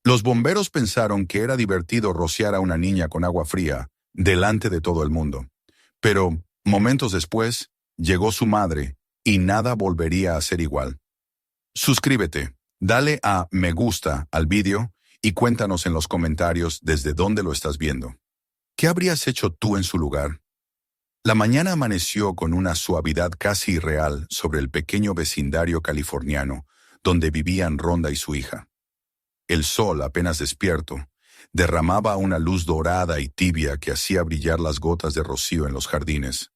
Los bomberos pensaron que era divertido rociar a una niña con agua fría delante de todo el mundo. Pero, momentos después, llegó su madre y nada volvería a ser igual. Suscríbete, dale a me gusta al vídeo y cuéntanos en los comentarios desde dónde lo estás viendo. ¿Qué habrías hecho tú en su lugar? La mañana amaneció con una suavidad casi irreal sobre el pequeño vecindario californiano donde vivían Rhonda y su hija. El sol, apenas despierto, derramaba una luz dorada y tibia que hacía brillar las gotas de rocío en los jardines,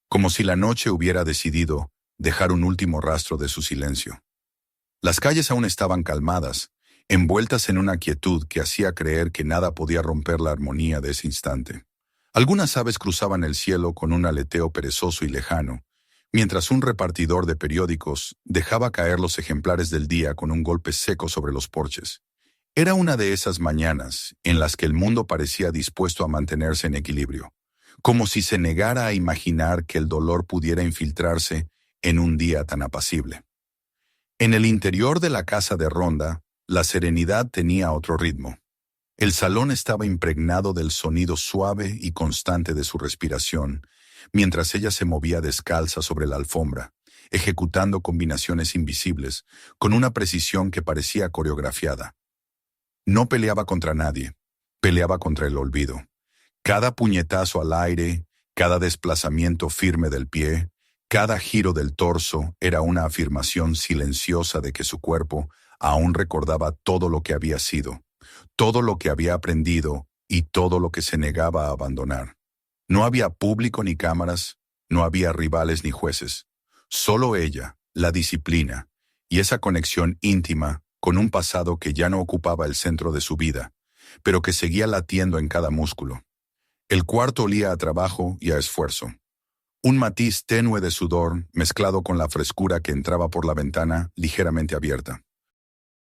como si la noche hubiera decidido dejar un último rastro de su silencio. Las calles aún estaban calmadas, envueltas en una quietud que hacía creer que nada podía romper la armonía de ese instante. Algunas aves cruzaban el cielo con un aleteo perezoso y lejano, mientras un repartidor de periódicos dejaba caer los ejemplares del día con un golpe seco sobre los porches. Era una de esas mañanas en las que el mundo parecía dispuesto a mantenerse en equilibrio, como si se negara a imaginar que el dolor pudiera infiltrarse en un día tan apacible. En el interior de la casa de Rhonda, la serenidad tenía otro ritmo. El salón estaba impregnado del sonido suave y constante de su respiración, mientras ella se movía descalza sobre la alfombra, ejecutando combinaciones invisibles, con una precisión que parecía coreografiada. No peleaba contra nadie, peleaba contra el olvido. Cada puñetazo al aire, cada desplazamiento firme del pie, cada giro del torso era una afirmación silenciosa de que su cuerpo aún recordaba todo lo que había sido, todo lo que había aprendido y todo lo que se negaba a abandonar. No había público ni cámaras, no había rivales ni jueces. Solo ella, la disciplina y esa conexión íntima con un pasado que ya no ocupaba el centro de su vida, pero que seguía latiendo en cada músculo. El cuarto olía a trabajo y a esfuerzo. Un matiz tenue de sudor mezclado con la frescura que entraba por la ventana ligeramente abierta.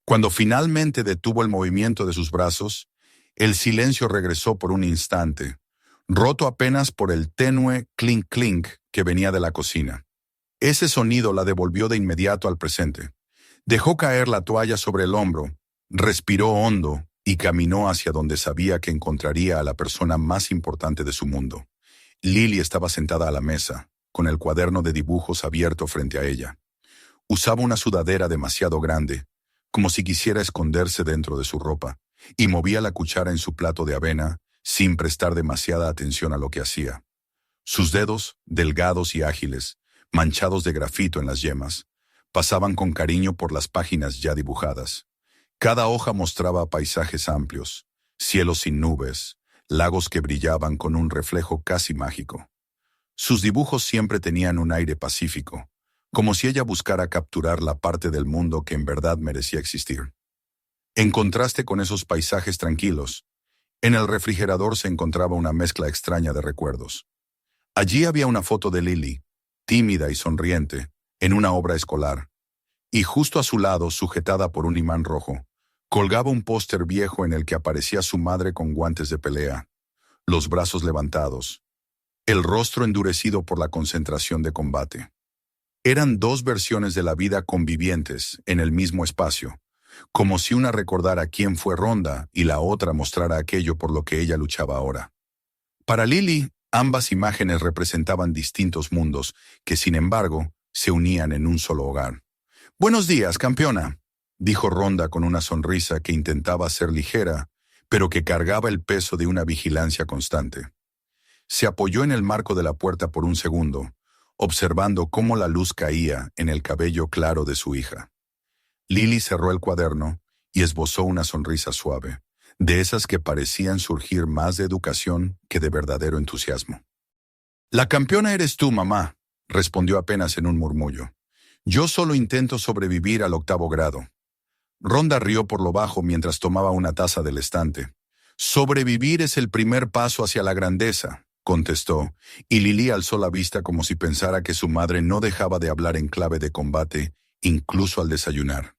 Cuando finalmente detuvo el movimiento de sus brazos, el silencio regresó por un instante, roto apenas por el tenue clink-clink que venía de la cocina. Ese sonido la devolvió de inmediato al presente. Dejó caer la toalla sobre el hombro, respiró hondo y caminó hacia donde sabía que encontraría a la persona más importante de su mundo. Lily estaba sentada a la mesa, con el cuaderno de dibujos abierto frente a ella. Usaba una sudadera demasiado grande, como si quisiera esconderse dentro de su ropa, y movía la cuchara en su plato de avena sin prestar demasiada atención a lo que hacía. Sus dedos, delgados y ágiles, manchados de grafito en las yemas, pasaban con cariño por las páginas ya dibujadas. Cada hoja mostraba paisajes amplios, cielos sin nubes, lagos que brillaban con un reflejo casi mágico. Sus dibujos siempre tenían un aire pacífico, como si ella buscara capturar la parte del mundo que en verdad merecía existir. En contraste con esos paisajes tranquilos, en el refrigerador se encontraba una mezcla extraña de recuerdos. Allí había una foto de Lily, tímida y sonriente, en una obra escolar, y justo a su lado, sujetada por un imán rojo, colgaba un póster viejo en el que aparecía su madre con guantes de pelea, los brazos levantados, el rostro endurecido por la concentración de combate. Eran dos versiones de la vida convivientes en el mismo espacio, como si una recordara quién fue Rhonda y la otra mostrara aquello por lo que ella luchaba ahora. Para Lily, ambas imágenes representaban distintos mundos que, sin embargo, se unían en un solo hogar. «Buenos días, campeona», dijo Rhonda con una sonrisa que intentaba ser ligera, pero que cargaba el peso de una vigilancia constante. Se apoyó en el marco de la puerta por un segundo, observando cómo la luz caía en el cabello claro de su hija. Lily cerró el cuaderno y esbozó una sonrisa suave, de esas que parecían surgir más de educación que de verdadero entusiasmo. «La campeona eres tú, mamá», respondió apenas en un murmullo. «Yo solo intento sobrevivir al 8º grado». Rhonda rió por lo bajo mientras tomaba una taza del estante. «Sobrevivir es el primer paso hacia la grandeza», contestó, y Lily alzó la vista como si pensara que su madre no dejaba de hablar en clave de combate, incluso al desayunar.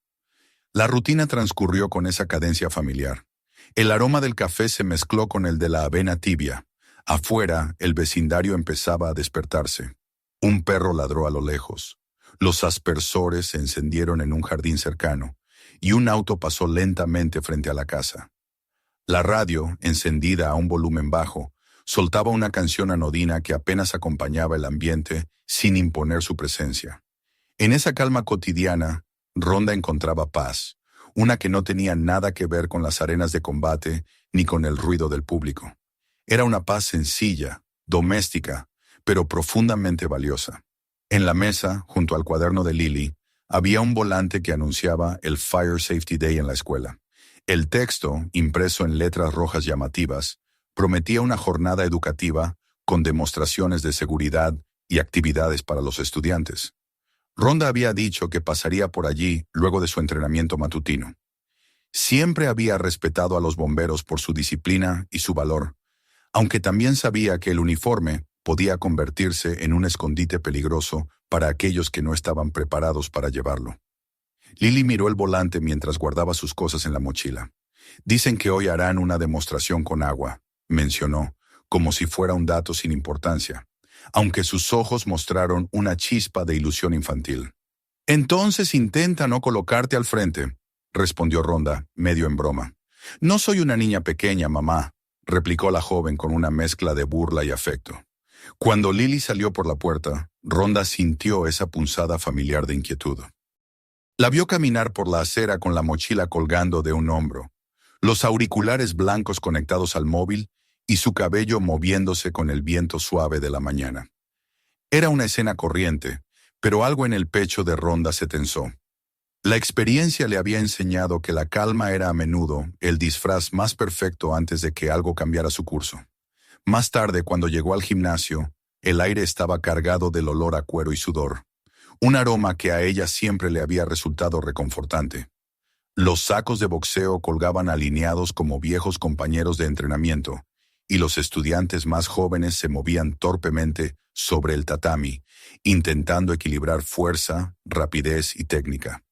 La rutina transcurrió con esa cadencia familiar. El aroma del café se mezcló con el de la avena tibia. Afuera, el vecindario empezaba a despertarse. Un perro ladró a lo lejos. Los aspersores se encendieron en un jardín cercano, y un auto pasó lentamente frente a la casa. La radio, encendida a un volumen bajo, soltaba una canción anodina que apenas acompañaba el ambiente sin imponer su presencia. En esa calma cotidiana, Rhonda encontraba paz, una que no tenía nada que ver con las arenas de combate ni con el ruido del público. Era una paz sencilla, doméstica, pero profundamente valiosa. En la mesa, junto al cuaderno de Lily, había un volante que anunciaba el Fire Safety Day en la escuela. El texto, impreso en letras rojas llamativas, prometía una jornada educativa con demostraciones de seguridad y actividades para los estudiantes. Rhonda había dicho que pasaría por allí luego de su entrenamiento matutino. Siempre había respetado a los bomberos por su disciplina y su valor, aunque también sabía que el uniforme podía convertirse en un escondite peligroso para aquellos que no estaban preparados para llevarlo. Lily miró el volante mientras guardaba sus cosas en la mochila. Dicen que hoy harán una demostración con agua, mencionó, como si fuera un dato sin importancia, aunque sus ojos mostraron una chispa de ilusión infantil. Entonces intenta no colocarte al frente, respondió Rhonda, medio en broma. No soy una niña pequeña, mamá, replicó la joven con una mezcla de burla y afecto. Cuando Lily salió por la puerta, Rhonda sintió esa punzada familiar de inquietud. La vio caminar por la acera con la mochila colgando de un hombro, los auriculares blancos conectados al móvil y su cabello moviéndose con el viento suave de la mañana. Era una escena corriente, pero algo en el pecho de Rhonda se tensó. La experiencia le había enseñado que la calma era a menudo el disfraz más perfecto antes de que algo cambiara su curso. Más tarde, cuando llegó al gimnasio, el aire estaba cargado del olor a cuero y sudor, un aroma que a ella siempre le había resultado reconfortante. Los sacos de boxeo colgaban alineados como viejos compañeros de entrenamiento, y los estudiantes más jóvenes se movían torpemente sobre el tatami, intentando equilibrar fuerza, rapidez y técnica.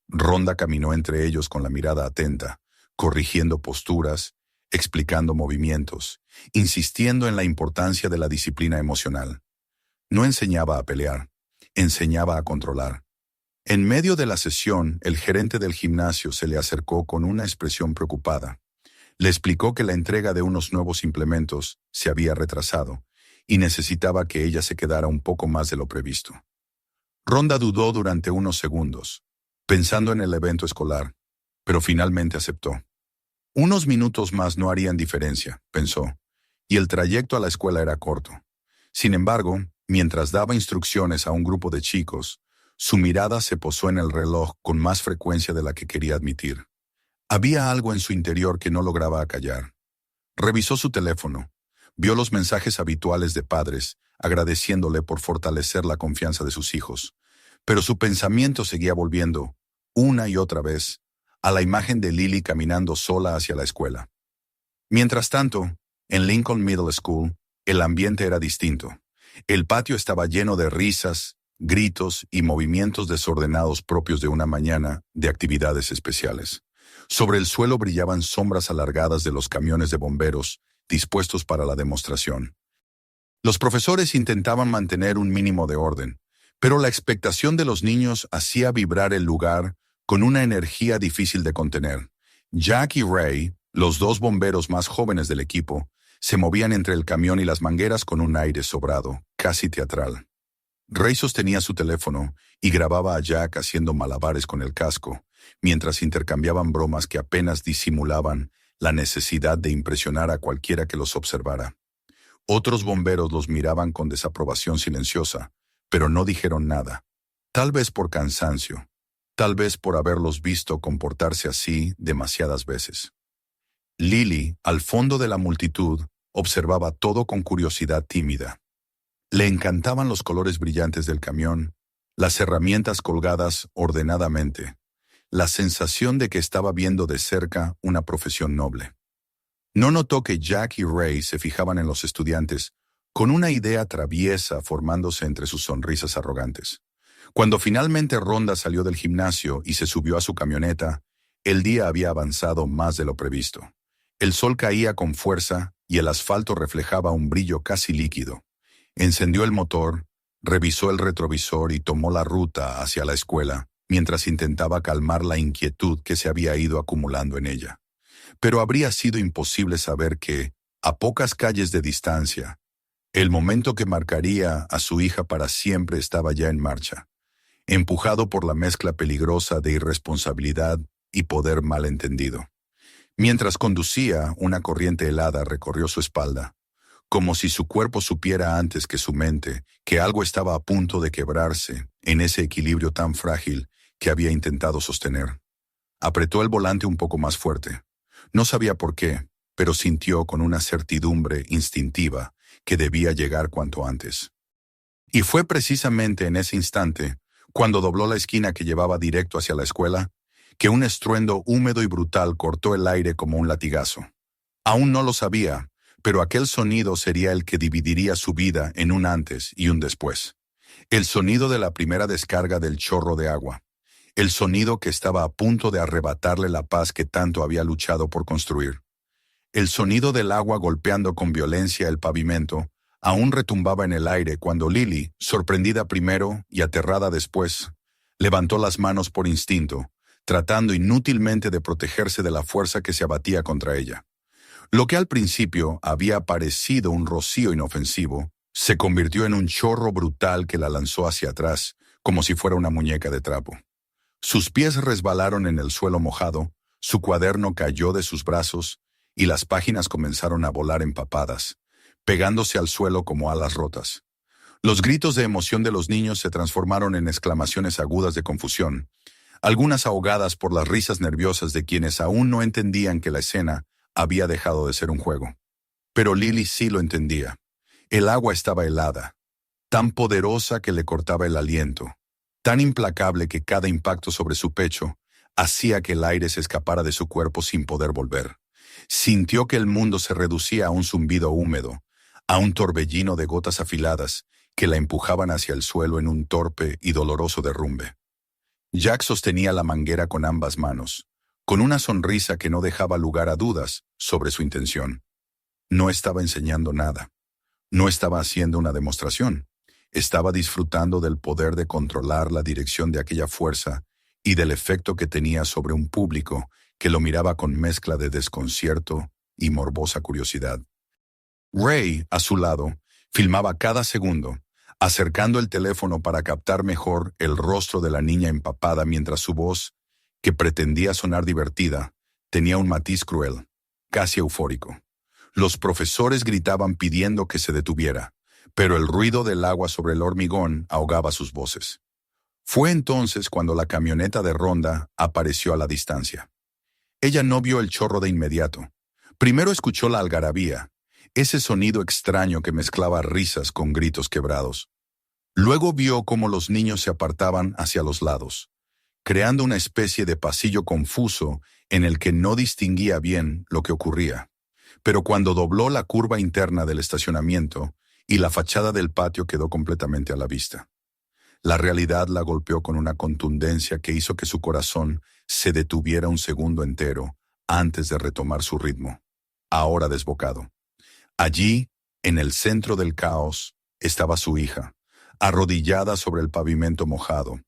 Rhonda caminó entre ellos con la mirada atenta, corrigiendo posturas, explicando movimientos, insistiendo en la importancia de la disciplina emocional. No enseñaba a pelear, enseñaba a controlar. En medio de la sesión, el gerente del gimnasio se le acercó con una expresión preocupada. Le explicó que la entrega de unos nuevos implementos se había retrasado y necesitaba que ella se quedara un poco más de lo previsto. Rhonda dudó durante unos segundos, pensando en el evento escolar, pero finalmente aceptó. Unos minutos más no harían diferencia, pensó, y el trayecto a la escuela era corto. Sin embargo, mientras daba instrucciones a un grupo de chicos, su mirada se posó en el reloj con más frecuencia de la que quería admitir. Había algo en su interior que no lograba acallar. Revisó su teléfono, vio los mensajes habituales de padres, agradeciéndole por fortalecer la confianza de sus hijos, pero su pensamiento seguía volviendo, una y otra vez, a la imagen de Lily caminando sola hacia la escuela. Mientras tanto, en Lincoln Middle School, el ambiente era distinto. El patio estaba lleno de risas, gritos y movimientos desordenados propios de una mañana de actividades especiales. Sobre el suelo brillaban sombras alargadas de los camiones de bomberos, dispuestos para la demostración. Los profesores intentaban mantener un mínimo de orden, pero la expectación de los niños hacía vibrar el lugar con una energía difícil de contener. Jack y Ray, los dos bomberos más jóvenes del equipo, se movían entre el camión y las mangueras con un aire sobrado, casi teatral. Ray sostenía su teléfono y grababa a Jack haciendo malabares con el casco, mientras intercambiaban bromas que apenas disimulaban la necesidad de impresionar a cualquiera que los observara. Otros bomberos los miraban con desaprobación silenciosa, pero no dijeron nada, tal vez por cansancio, tal vez por haberlos visto comportarse así demasiadas veces. Lily, al fondo de la multitud, observaba todo con curiosidad tímida. Le encantaban los colores brillantes del camión, las herramientas colgadas ordenadamente, la sensación de que estaba viendo de cerca una profesión noble. No notó que Jack y Ray se fijaban en los estudiantes con una idea traviesa formándose entre sus sonrisas arrogantes. Cuando finalmente Rhonda salió del gimnasio y se subió a su camioneta, el día había avanzado más de lo previsto. El sol caía con fuerza y el asfalto reflejaba un brillo casi líquido. Encendió el motor, revisó el retrovisor y tomó la ruta hacia la escuela, mientras intentaba calmar la inquietud que se había ido acumulando en ella. Pero habría sido imposible saber que, a pocas calles de distancia, el momento que marcaría a su hija para siempre estaba ya en marcha, empujado por la mezcla peligrosa de irresponsabilidad y poder malentendido. Mientras conducía, una corriente helada recorrió su espalda, como si su cuerpo supiera antes que su mente que algo estaba a punto de quebrarse en ese equilibrio tan frágil que había intentado sostener. Apretó el volante un poco más fuerte. No sabía por qué, pero sintió con una certidumbre instintiva que debía llegar cuanto antes. Y fue precisamente en ese instante, cuando dobló la esquina que llevaba directo hacia la escuela, que un estruendo húmedo y brutal cortó el aire como un latigazo. Aún no lo sabía, pero aquel sonido sería el que dividiría su vida en un antes y un después. El sonido de la primera descarga del chorro de agua. El sonido que estaba a punto de arrebatarle la paz que tanto había luchado por construir. El sonido del agua golpeando con violencia el pavimento aún retumbaba en el aire cuando Lily, sorprendida primero y aterrada después, levantó las manos por instinto, tratando inútilmente de protegerse de la fuerza que se abatía contra ella. Lo que al principio había parecido un rocío inofensivo, se convirtió en un chorro brutal que la lanzó hacia atrás, como si fuera una muñeca de trapo. Sus pies resbalaron en el suelo mojado, su cuaderno cayó de sus brazos y las páginas comenzaron a volar empapadas, pegándose al suelo como alas rotas. Los gritos de emoción de los niños se transformaron en exclamaciones agudas de confusión, algunas ahogadas por las risas nerviosas de quienes aún no entendían que la escena había dejado de ser un juego. Pero Lily sí lo entendía. El agua estaba helada, tan poderosa que le cortaba el aliento, tan implacable que cada impacto sobre su pecho hacía que el aire se escapara de su cuerpo sin poder volver. Sintió que el mundo se reducía a un zumbido húmedo, a un torbellino de gotas afiladas que la empujaban hacia el suelo en un torpe y doloroso derrumbe. Jack sostenía la manguera con ambas manos, con una sonrisa que no dejaba lugar a dudas sobre su intención. No estaba enseñando nada. No estaba haciendo una demostración. Estaba disfrutando del poder de controlar la dirección de aquella fuerza y del efecto que tenía sobre un público que lo miraba con mezcla de desconcierto y morbosa curiosidad. Ray, a su lado, filmaba cada segundo, acercando el teléfono para captar mejor el rostro de la niña empapada mientras su voz, que pretendía sonar divertida, tenía un matiz cruel, casi eufórico. Los profesores gritaban pidiendo que se detuviera, pero el ruido del agua sobre el hormigón ahogaba sus voces. Fue entonces cuando la camioneta de Ronda apareció a la distancia. Ella no vio el chorro de inmediato. Primero escuchó la algarabía, ese sonido extraño que mezclaba risas con gritos quebrados. Luego vio cómo los niños se apartaban hacia los lados, creando una especie de pasillo confuso en el que no distinguía bien lo que ocurría. Pero cuando dobló la curva interna del estacionamiento y la fachada del patio quedó completamente a la vista. La realidad la golpeó con una contundencia que hizo que su corazón se detuviera un segundo entero antes de retomar su ritmo, ahora desbocado. Allí, en el centro del caos, estaba su hija, arrodillada sobre el pavimento mojado,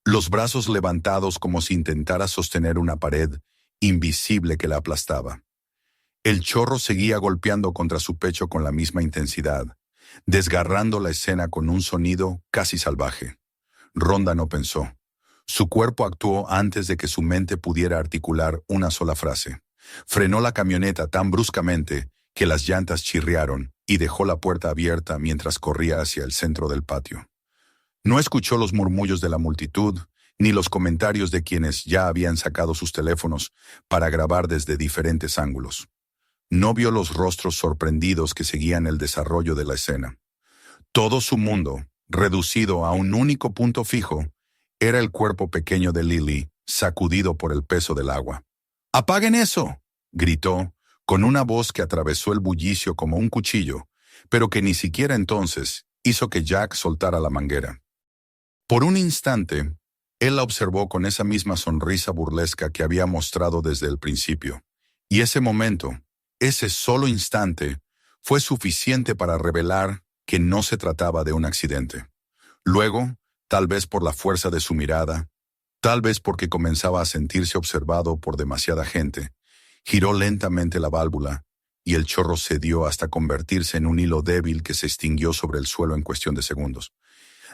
los brazos levantados como si intentara sostener una pared invisible que la aplastaba. El chorro seguía golpeando contra su pecho con la misma intensidad, desgarrando la escena con un sonido casi salvaje. Ronda no pensó. Su cuerpo actuó antes de que su mente pudiera articular una sola frase. Frenó la camioneta tan bruscamente que las llantas chirriaron y dejó la puerta abierta mientras corría hacia el centro del patio. No escuchó los murmullos de la multitud, ni los comentarios de quienes ya habían sacado sus teléfonos para grabar desde diferentes ángulos. No vio los rostros sorprendidos que seguían el desarrollo de la escena. Todo su mundo, reducido a un único punto fijo, era el cuerpo pequeño de Lily, sacudido por el peso del agua. «¡Apaguen eso!», gritó, con una voz que atravesó el bullicio como un cuchillo, pero que ni siquiera entonces hizo que Jack soltara la manguera. Por un instante, él la observó con esa misma sonrisa burlesca que había mostrado desde el principio, y ese momento, ese solo instante, fue suficiente para revelar que no se trataba de un accidente. Luego, tal vez por la fuerza de su mirada, Tal vez porque comenzaba a sentirse observado por demasiada gente, giró lentamente la válvula y el chorro cedió hasta convertirse en un hilo débil que se extinguió sobre el suelo en cuestión de segundos.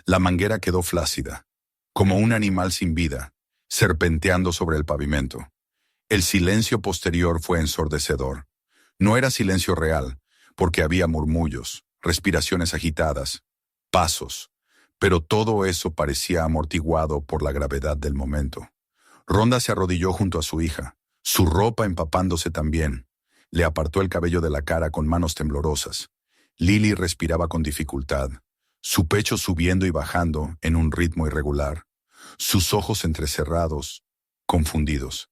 La manguera quedó flácida, como un animal sin vida, serpenteando sobre el pavimento. El silencio posterior fue ensordecedor. No era silencio real, porque había murmullos, respiraciones agitadas, pasos, pero todo eso parecía amortiguado por la gravedad del momento. Rhonda se arrodilló junto a su hija, su ropa empapándose también. Le apartó el cabello de la cara con manos temblorosas. Lily respiraba con dificultad, su pecho subiendo y bajando en un ritmo irregular, sus ojos entrecerrados, confundidos.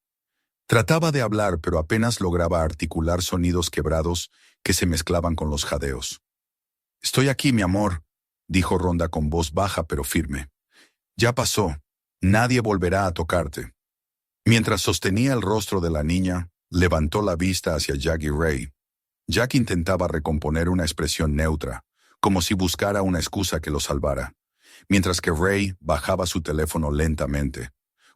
Trataba de hablar, pero apenas lograba articular sonidos quebrados que se mezclaban con los jadeos. «Estoy aquí, mi amor», dijo Rhonda con voz baja pero firme. «Ya pasó. Nadie volverá a tocarte». Mientras sostenía el rostro de la niña, levantó la vista hacia Jack y Ray. Jack intentaba recomponer una expresión neutra, como si buscara una excusa que lo salvara, mientras que Ray bajaba su teléfono lentamente,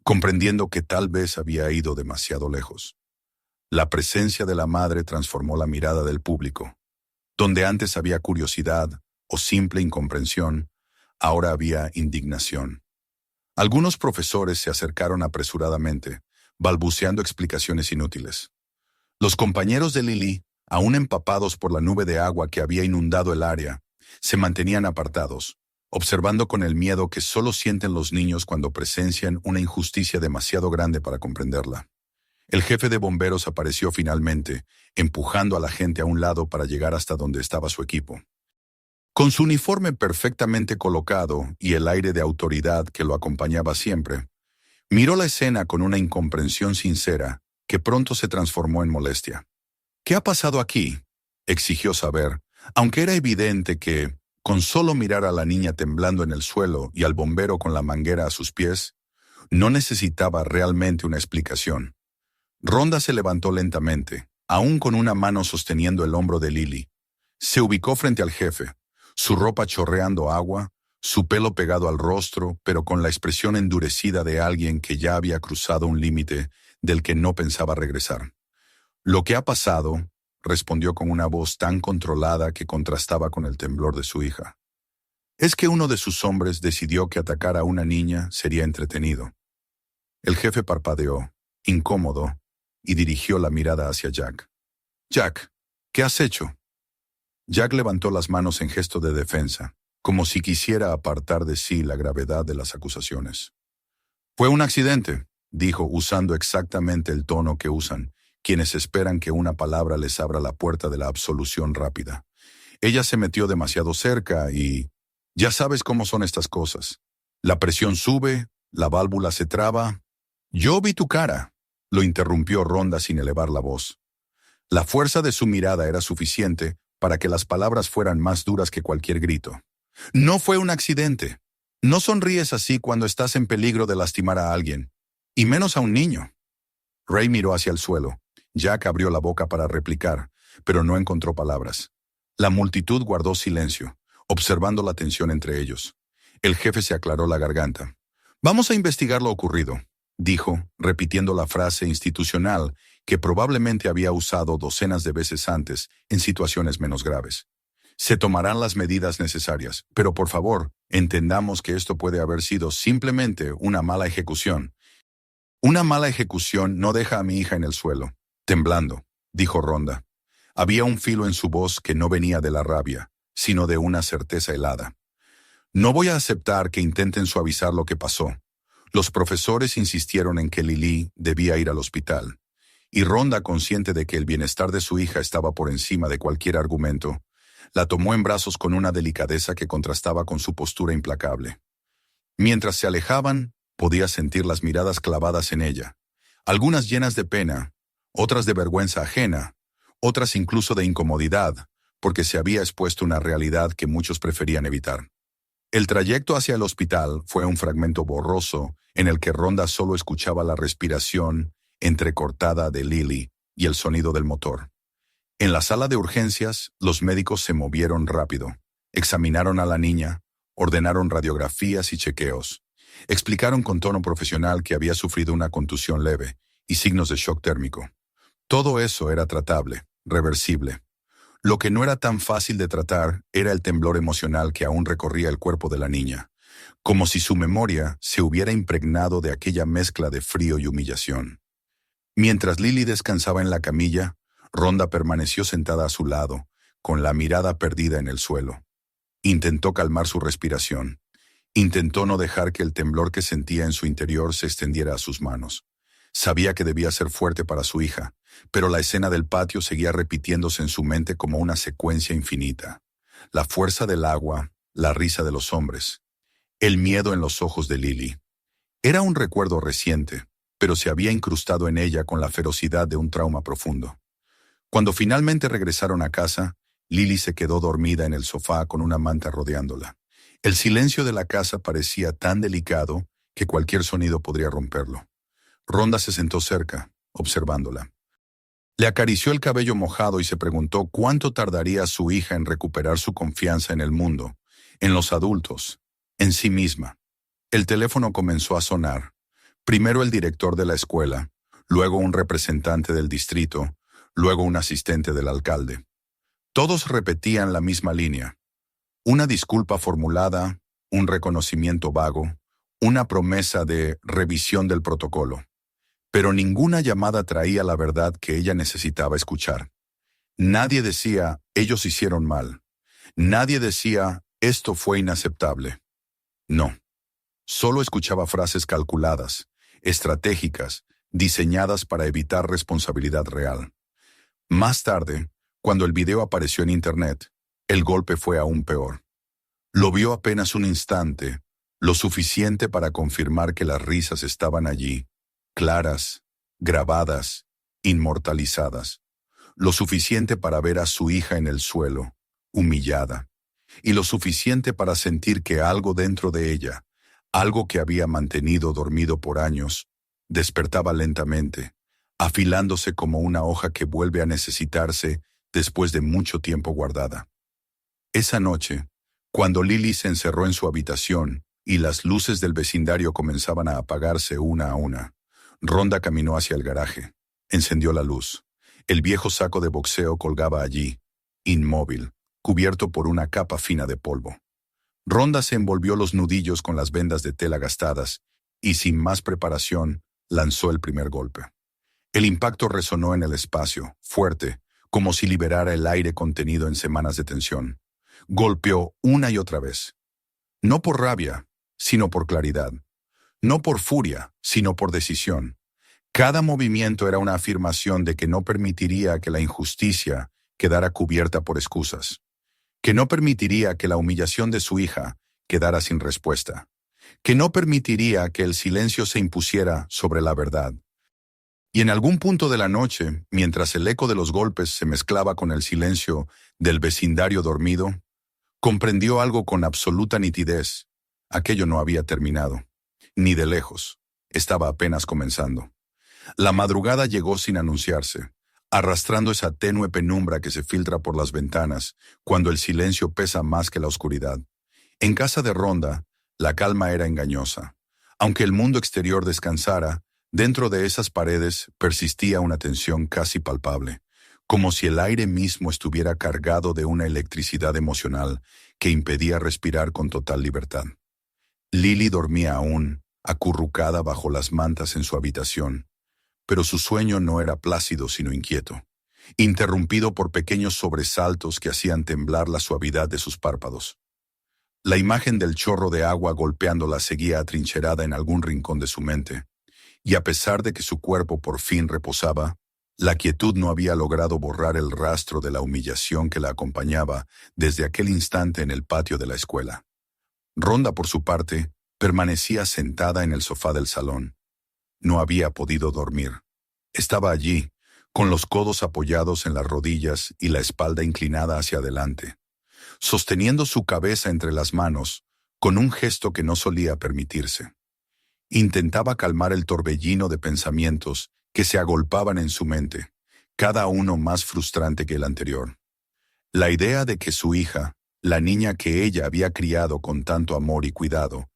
comprendiendo que tal vez había ido demasiado lejos. La presencia de la madre transformó la mirada del público. Donde antes había curiosidad o simple incomprensión, ahora había indignación. Algunos profesores se acercaron apresuradamente, balbuceando explicaciones inútiles. Los compañeros de Lily, aún empapados por la nube de agua que había inundado el área, se mantenían apartados, observando con el miedo que solo sienten los niños cuando presencian una injusticia demasiado grande para comprenderla. El jefe de bomberos apareció finalmente, empujando a la gente a un lado para llegar hasta donde estaba su equipo. Con su uniforme perfectamente colocado y el aire de autoridad que lo acompañaba siempre, miró la escena con una incomprensión sincera que pronto se transformó en molestia. «¿Qué ha pasado aquí?», exigió saber, aunque era evidente que, con solo mirar a la niña temblando en el suelo y al bombero con la manguera a sus pies, no necesitaba realmente una explicación. Rhonda se levantó lentamente, aún con una mano sosteniendo el hombro de Lily. Se ubicó frente al jefe, su ropa chorreando agua, su pelo pegado al rostro, pero con la expresión endurecida de alguien que ya había cruzado un límite del que no pensaba regresar. «Lo que ha pasado», respondió con una voz tan controlada que contrastaba con el temblor de su hija, «es que uno de sus hombres decidió que atacar a una niña sería entretenido». El jefe parpadeó, incómodo, y dirigió la mirada hacia Jack. «Jack, ¿qué has hecho?». Jack levantó las manos en gesto de defensa, como si quisiera apartar de sí la gravedad de las acusaciones. «Fue un accidente», dijo usando exactamente el tono que usan quienes esperan que una palabra les abra la puerta de la absolución rápida. «Ella se metió demasiado cerca y... ya sabes cómo son estas cosas. La presión sube, la válvula se traba». «Yo vi tu cara», lo interrumpió Rhonda sin elevar la voz. La fuerza de su mirada era suficiente para que las palabras fueran más duras que cualquier grito. «No fue un accidente. No sonríes así cuando estás en peligro de lastimar a alguien, y menos a un niño». Ray miró hacia el suelo. Jack abrió la boca para replicar, pero no encontró palabras. La multitud guardó silencio, observando la tensión entre ellos. El jefe se aclaró la garganta. «Vamos a investigar lo ocurrido», dijo, repitiendo la frase institucional que probablemente había usado docenas de veces antes en situaciones menos graves. «Se tomarán las medidas necesarias, pero por favor, entendamos que esto puede haber sido simplemente una mala ejecución». «Una mala ejecución no deja a mi hija en el suelo, temblando», dijo Rhonda. Había un filo en su voz que no venía de la rabia, sino de una certeza helada. «No voy a aceptar que intenten suavizar lo que pasó». Los profesores insistieron en que Lily debía ir al hospital, y Rhonda, consciente de que el bienestar de su hija estaba por encima de cualquier argumento, la tomó en brazos con una delicadeza que contrastaba con su postura implacable. Mientras se alejaban, podía sentir las miradas clavadas en ella, algunas llenas de pena, otras de vergüenza ajena, otras incluso de incomodidad, porque se había expuesto una realidad que muchos preferían evitar. El trayecto hacia el hospital fue un fragmento borroso en el que Rhonda solo escuchaba la respiración entrecortada de Lily y el sonido del motor. En la sala de urgencias, los médicos se movieron rápido, examinaron a la niña, ordenaron radiografías y chequeos, Explicaron con tono profesional que había sufrido una contusión leve y signos de shock térmico. Todo eso era tratable, reversible. Lo que no era tan fácil de tratar era el temblor emocional que aún recorría el cuerpo de la niña, como si su memoria se hubiera impregnado de aquella mezcla de frío y humillación. Mientras Lily descansaba en la camilla, Rhonda permaneció sentada a su lado, con la mirada perdida en el suelo. Intentó calmar su respiración. Intentó no dejar que el temblor que sentía en su interior se extendiera a sus manos. Sabía que debía ser fuerte para su hija, pero la escena del patio seguía repitiéndose en su mente como una secuencia infinita. La fuerza del agua, la risa de los hombres, el miedo en los ojos de Lily. Era un recuerdo reciente, pero se había incrustado en ella con la ferocidad de un trauma profundo. Cuando finalmente regresaron a casa, Lily se quedó dormida en el sofá con una manta rodeándola. El silencio de la casa parecía tan delicado que cualquier sonido podría romperlo. Rhonda se sentó cerca, observándola. Le acarició el cabello mojado y se preguntó cuánto tardaría su hija en recuperar su confianza en el mundo, en los adultos, en sí misma. El teléfono comenzó a sonar. Primero el director de la escuela, luego un representante del distrito, luego un asistente del alcalde. Todos repetían la misma línea. Una disculpa formulada, un reconocimiento vago, una promesa de revisión del protocolo. Pero ninguna llamada traía la verdad que ella necesitaba escuchar. Nadie decía, ellos hicieron mal. Nadie decía, esto fue inaceptable. No. Solo escuchaba frases calculadas, estratégicas, diseñadas para evitar responsabilidad real. Más tarde, cuando el video apareció en Internet, el golpe fue aún peor. Lo vio apenas un instante, lo suficiente para confirmar que las risas estaban allí, claras, grabadas, inmortalizadas. Lo suficiente para ver a su hija en el suelo, humillada, y lo suficiente para sentir que algo dentro de ella, algo que había mantenido dormido por años, despertaba lentamente, afilándose como una hoja que vuelve a necesitarse después de mucho tiempo guardada. Esa noche, cuando Lily se encerró en su habitación y las luces del vecindario comenzaban a apagarse una a una, Rhonda caminó hacia el garaje, encendió la luz. El viejo saco de boxeo colgaba allí, inmóvil, cubierto por una capa fina de polvo. Rhonda se envolvió los nudillos con las vendas de tela gastadas y, sin más preparación, lanzó el primer golpe. El impacto resonó en el espacio, fuerte, como si liberara el aire contenido en semanas de tensión. Golpeó una y otra vez. No por rabia, sino por claridad. No por furia, sino por decisión. Cada movimiento era una afirmación de que no permitiría que la injusticia quedara cubierta por excusas. Que no permitiría que la humillación de su hija quedara sin respuesta. Que no permitiría que el silencio se impusiera sobre la verdad. Y en algún punto de la noche, mientras el eco de los golpes se mezclaba con el silencio del vecindario dormido, comprendió algo con absoluta nitidez. Aquello no había terminado. Ni de lejos. Estaba apenas comenzando. La madrugada llegó sin anunciarse, arrastrando esa tenue penumbra que se filtra por las ventanas cuando el silencio pesa más que la oscuridad. En casa de Rhonda, la calma era engañosa. Aunque el mundo exterior descansara, dentro de esas paredes persistía una tensión casi palpable, como si el aire mismo estuviera cargado de una electricidad emocional que impedía respirar con total libertad. Lily dormía aún, acurrucada bajo las mantas en su habitación, pero su sueño no era plácido sino inquieto, interrumpido por pequeños sobresaltos que hacían temblar la suavidad de sus párpados. La imagen del chorro de agua golpeándola seguía atrincherada en algún rincón de su mente, y a pesar de que su cuerpo por fin reposaba, la quietud no había logrado borrar el rastro de la humillación que la acompañaba desde aquel instante en el patio de la escuela. Rhonda, por su parte, permanecía sentada en el sofá del salón. No había podido dormir. Estaba allí, con los codos apoyados en las rodillas y la espalda inclinada hacia adelante, sosteniendo su cabeza entre las manos, con un gesto que no solía permitirse. Intentaba calmar el torbellino de pensamientos que se agolpaban en su mente, cada uno más frustrante que el anterior. La idea de que su hija, la niña que ella había criado con tanto amor y cuidado,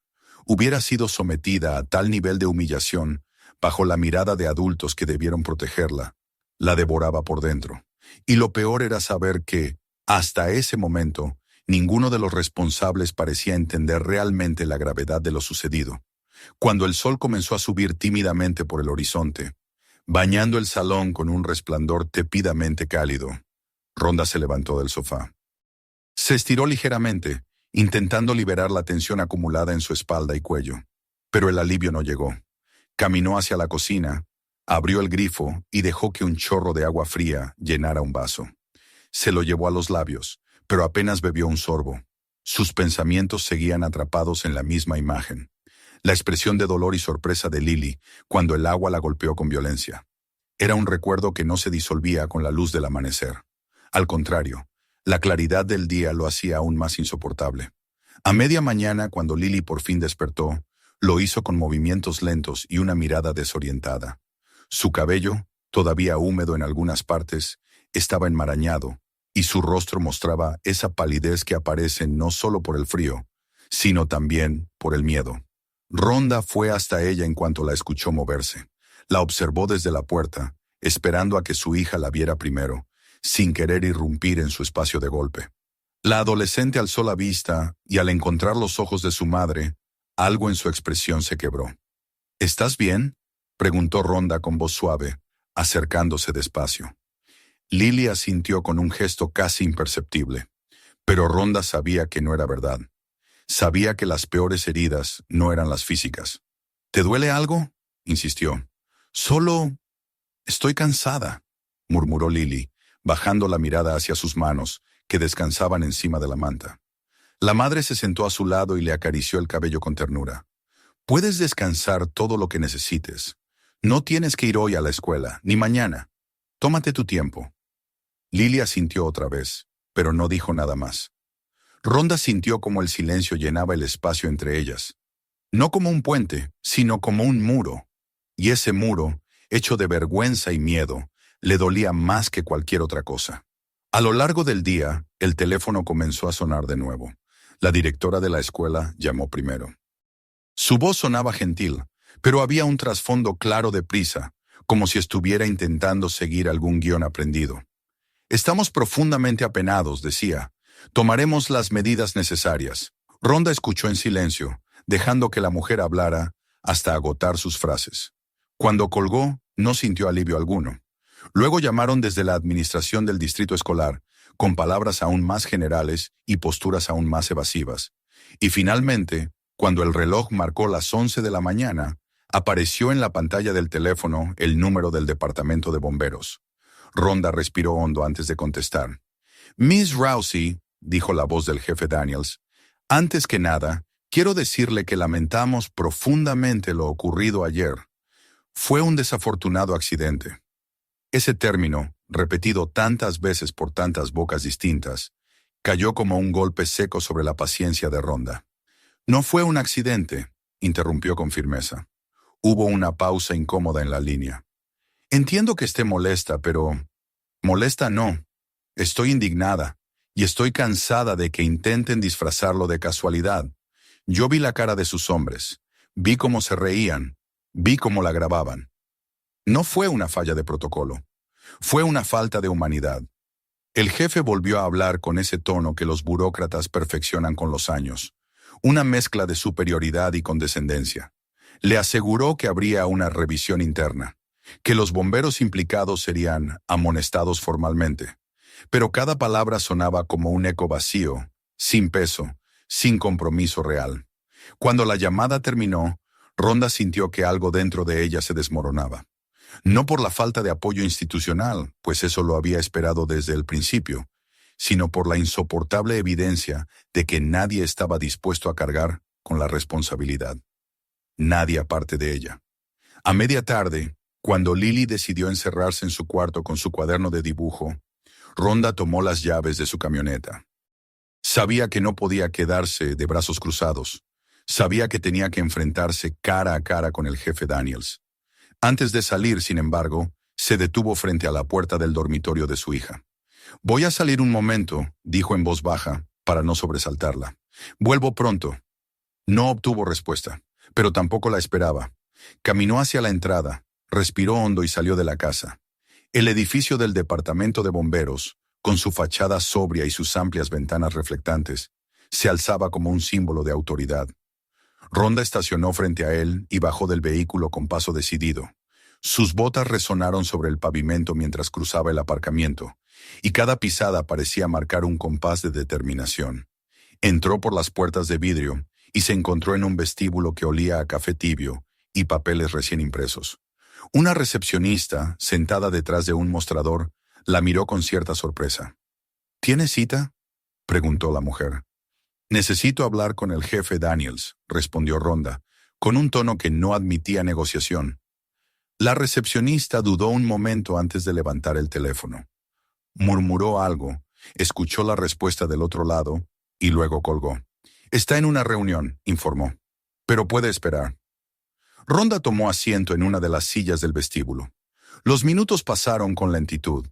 hubiera sido sometida a tal nivel de humillación, bajo la mirada de adultos que debieron protegerla, la devoraba por dentro. Y lo peor era saber que, hasta ese momento, ninguno de los responsables parecía entender realmente la gravedad de lo sucedido. Cuando el sol comenzó a subir tímidamente por el horizonte, bañando el salón con un resplandor tépidamente cálido, Rhonda se levantó del sofá. Se estiró ligeramente, intentando liberar la tensión acumulada en su espalda y cuello. Pero el alivio no llegó. Caminó hacia la cocina, abrió el grifo y dejó que un chorro de agua fría llenara un vaso. Se lo llevó a los labios, pero apenas bebió un sorbo. Sus pensamientos seguían atrapados en la misma imagen. La expresión de dolor y sorpresa de Lily cuando el agua la golpeó con violencia. Era un recuerdo que no se disolvía con la luz del amanecer. Al contrario, la claridad del día lo hacía aún más insoportable. A media mañana, cuando Lily por fin despertó, lo hizo con movimientos lentos y una mirada desorientada. Su cabello, todavía húmedo en algunas partes, estaba enmarañado, y su rostro mostraba esa palidez que aparece no solo por el frío, sino también por el miedo. Rhonda fue hasta ella en cuanto la escuchó moverse. La observó desde la puerta, esperando a que su hija la viera primero, sin querer irrumpir en su espacio de golpe. La adolescente alzó la vista y al encontrar los ojos de su madre, algo en su expresión se quebró. ¿Estás bien?, preguntó Rhonda con voz suave, acercándose despacio. Lily asintió con un gesto casi imperceptible, pero Rhonda sabía que no era verdad. Sabía que las peores heridas no eran las físicas. ¿Te duele algo?, insistió. Solo estoy cansada, murmuró Lily, bajando la mirada hacia sus manos, que descansaban encima de la manta. La madre se sentó a su lado y le acarició el cabello con ternura. Puedes descansar todo lo que necesites. No tienes que ir hoy a la escuela, ni mañana. Tómate tu tiempo. Lily asintió otra vez, pero no dijo nada más. Rhonda sintió como el silencio llenaba el espacio entre ellas. No como un puente, sino como un muro. Y ese muro, hecho de vergüenza y miedo, le dolía más que cualquier otra cosa. A lo largo del día, el teléfono comenzó a sonar de nuevo. La directora de la escuela llamó primero. Su voz sonaba gentil, pero había un trasfondo claro de prisa, como si estuviera intentando seguir algún guión aprendido. Estamos profundamente apenados, decía. Tomaremos las medidas necesarias. Rhonda escuchó en silencio, dejando que la mujer hablara hasta agotar sus frases. Cuando colgó, no sintió alivio alguno. Luego llamaron desde la administración del distrito escolar, con palabras aún más generales y posturas aún más evasivas. Y finalmente, cuando el reloj marcó las 11 de la mañana, apareció en la pantalla del teléfono el número del departamento de bomberos. Rhonda respiró hondo antes de contestar. Miss Rousey, dijo la voz del jefe Daniels, antes que nada, quiero decirle que lamentamos profundamente lo ocurrido ayer. Fue un desafortunado accidente. Ese término, repetido tantas veces por tantas bocas distintas, cayó como un golpe seco sobre la paciencia de Rhonda. No fue un accidente, interrumpió con firmeza. Hubo una pausa incómoda en la línea. Entiendo que esté molesta, pero... Molesta no. Estoy indignada, y estoy cansada de que intenten disfrazarlo de casualidad. Yo vi la cara de sus hombres, vi cómo se reían, vi cómo la grababan. No fue una falla de protocolo. Fue una falta de humanidad. El jefe volvió a hablar con ese tono que los burócratas perfeccionan con los años. Una mezcla de superioridad y condescendencia. Le aseguró que habría una revisión interna, que los bomberos implicados serían amonestados formalmente. Pero cada palabra sonaba como un eco vacío, sin peso, sin compromiso real. Cuando la llamada terminó, Rhonda sintió que algo dentro de ella se desmoronaba. No por la falta de apoyo institucional, pues eso lo había esperado desde el principio, sino por la insoportable evidencia de que nadie estaba dispuesto a cargar con la responsabilidad. Nadie aparte de ella. A media tarde, cuando Lily decidió encerrarse en su cuarto con su cuaderno de dibujo, Rhonda tomó las llaves de su camioneta. Sabía que no podía quedarse de brazos cruzados. Sabía que tenía que enfrentarse cara a cara con el jefe Daniels. Antes de salir, sin embargo, se detuvo frente a la puerta del dormitorio de su hija. «Voy a salir un momento», dijo en voz baja, para no sobresaltarla. «Vuelvo pronto». No obtuvo respuesta, pero tampoco la esperaba. Caminó hacia la entrada, respiró hondo y salió de la casa. El edificio del departamento de bomberos, con su fachada sobria y sus amplias ventanas reflectantes, se alzaba como un símbolo de autoridad. Rhonda estacionó frente a él y bajó del vehículo con paso decidido. Sus botas resonaron sobre el pavimento mientras cruzaba el aparcamiento, y cada pisada parecía marcar un compás de determinación. Entró por las puertas de vidrio y se encontró en un vestíbulo que olía a café tibio y papeles recién impresos. Una recepcionista, sentada detrás de un mostrador, la miró con cierta sorpresa. ¿Tiene cita?, preguntó la mujer. Necesito hablar con el jefe Daniels, respondió Rhonda, con un tono que no admitía negociación. La recepcionista dudó un momento antes de levantar el teléfono. Murmuró algo, escuchó la respuesta del otro lado y luego colgó. Está en una reunión, informó, pero puede esperar. Rhonda tomó asiento en una de las sillas del vestíbulo. Los minutos pasaron con lentitud.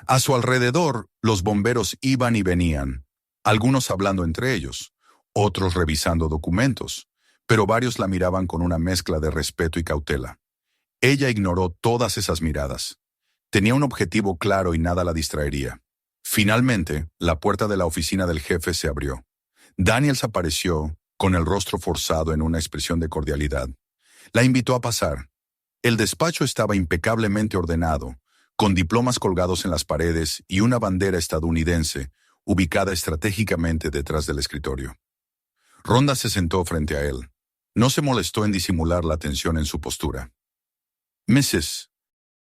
A su alrededor, los bomberos iban y venían, algunos hablando entre ellos, otros revisando documentos, pero varios la miraban con una mezcla de respeto y cautela. Ella ignoró todas esas miradas. Tenía un objetivo claro y nada la distraería. Finalmente, la puerta de la oficina del jefe se abrió. Daniels apareció, con el rostro forzado en una expresión de cordialidad. La invitó a pasar. El despacho estaba impecablemente ordenado, con diplomas colgados en las paredes y una bandera estadounidense ubicada estratégicamente detrás del escritorio. Rhonda se sentó frente a él. No se molestó en disimular la tensión en su postura. Mrs.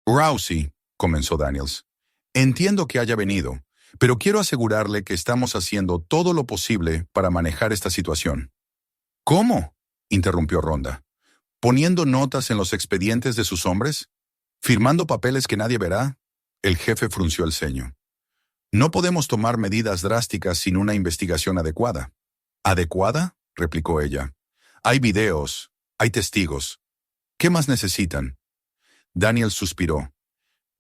Rousey, comenzó Daniels, entiendo que haya venido, pero quiero asegurarle que estamos haciendo todo lo posible para manejar esta situación. ¿Cómo?, interrumpió Rhonda. ¿Poniendo notas en los expedientes de sus hombres? ¿Firmando papeles que nadie verá? El jefe frunció el ceño. No podemos tomar medidas drásticas sin una investigación adecuada. ¿Adecuada?, replicó ella. Hay videos, hay testigos. ¿Qué más necesitan? Daniel suspiró.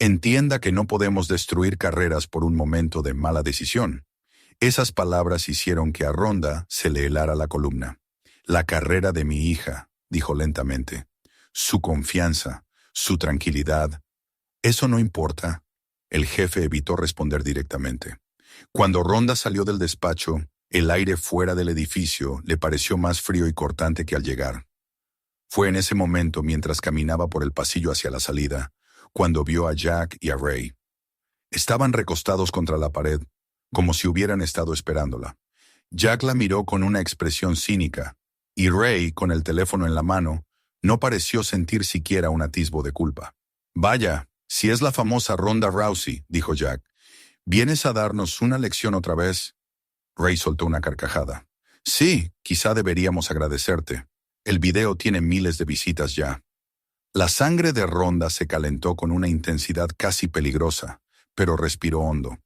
Entienda que no podemos destruir carreras por un momento de mala decisión. Esas palabras hicieron que a Rhonda se le helara la columna. La carrera de mi hija, dijo lentamente. Su confianza, su tranquilidad. ¿Eso no importa? El jefe evitó responder directamente. Cuando Rhonda salió del despacho, el aire fuera del edificio le pareció más frío y cortante que al llegar. Fue en ese momento, mientras caminaba por el pasillo hacia la salida, cuando vio a Jack y a Ray. Estaban recostados contra la pared, como si hubieran estado esperándola. Jack la miró con una expresión cínica, y Ray, con el teléfono en la mano, no pareció sentir siquiera un atisbo de culpa. «Vaya, si es la famosa Rhonda Rousey», dijo Jack. «¿Vienes a darnos una lección otra vez?» Ray soltó una carcajada. «Sí, quizá deberíamos agradecerte. El video tiene miles de visitas ya». La sangre de Rhonda se calentó con una intensidad casi peligrosa, pero respiró hondo.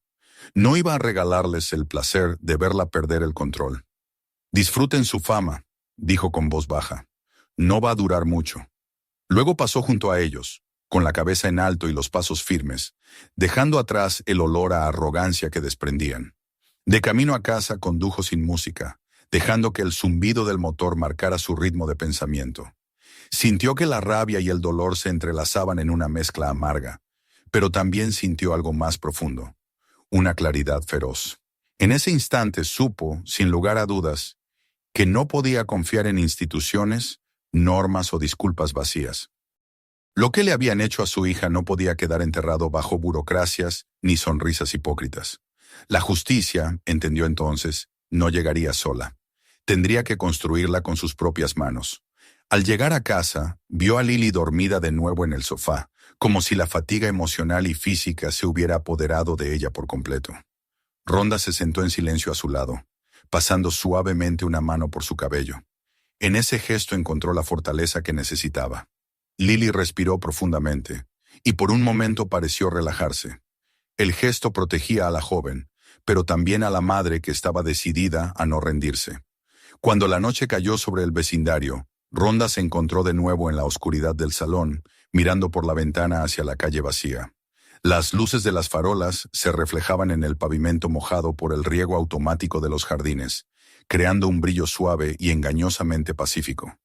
No iba a regalarles el placer de verla perder el control. «Disfruten su fama», dijo con voz baja. «No va a durar mucho». Luego pasó junto a ellos, con la cabeza en alto y los pasos firmes, dejando atrás el olor a arrogancia que desprendían. De camino a casa condujo sin música, dejando que el zumbido del motor marcara su ritmo de pensamiento. Sintió que la rabia y el dolor se entrelazaban en una mezcla amarga, pero también sintió algo más profundo, una claridad feroz. En ese instante supo, sin lugar a dudas, que no podía confiar en instituciones, normas o disculpas vacías. Lo que le habían hecho a su hija no podía quedar enterrado bajo burocracias ni sonrisas hipócritas. La justicia, entendió entonces, no llegaría sola. Tendría que construirla con sus propias manos. Al llegar a casa, vio a Lily dormida de nuevo en el sofá, como si la fatiga emocional y física se hubiera apoderado de ella por completo. Rhonda se sentó en silencio a su lado, pasando suavemente una mano por su cabello. En ese gesto encontró la fortaleza que necesitaba. Lily respiró profundamente, y por un momento pareció relajarse. El gesto protegía a la joven, pero también a la madre que estaba decidida a no rendirse. Cuando la noche cayó sobre el vecindario, Rhonda se encontró de nuevo en la oscuridad del salón, mirando por la ventana hacia la calle vacía. Las luces de las farolas se reflejaban en el pavimento mojado por el riego automático de los jardines, creando un brillo suave y engañosamente pacífico.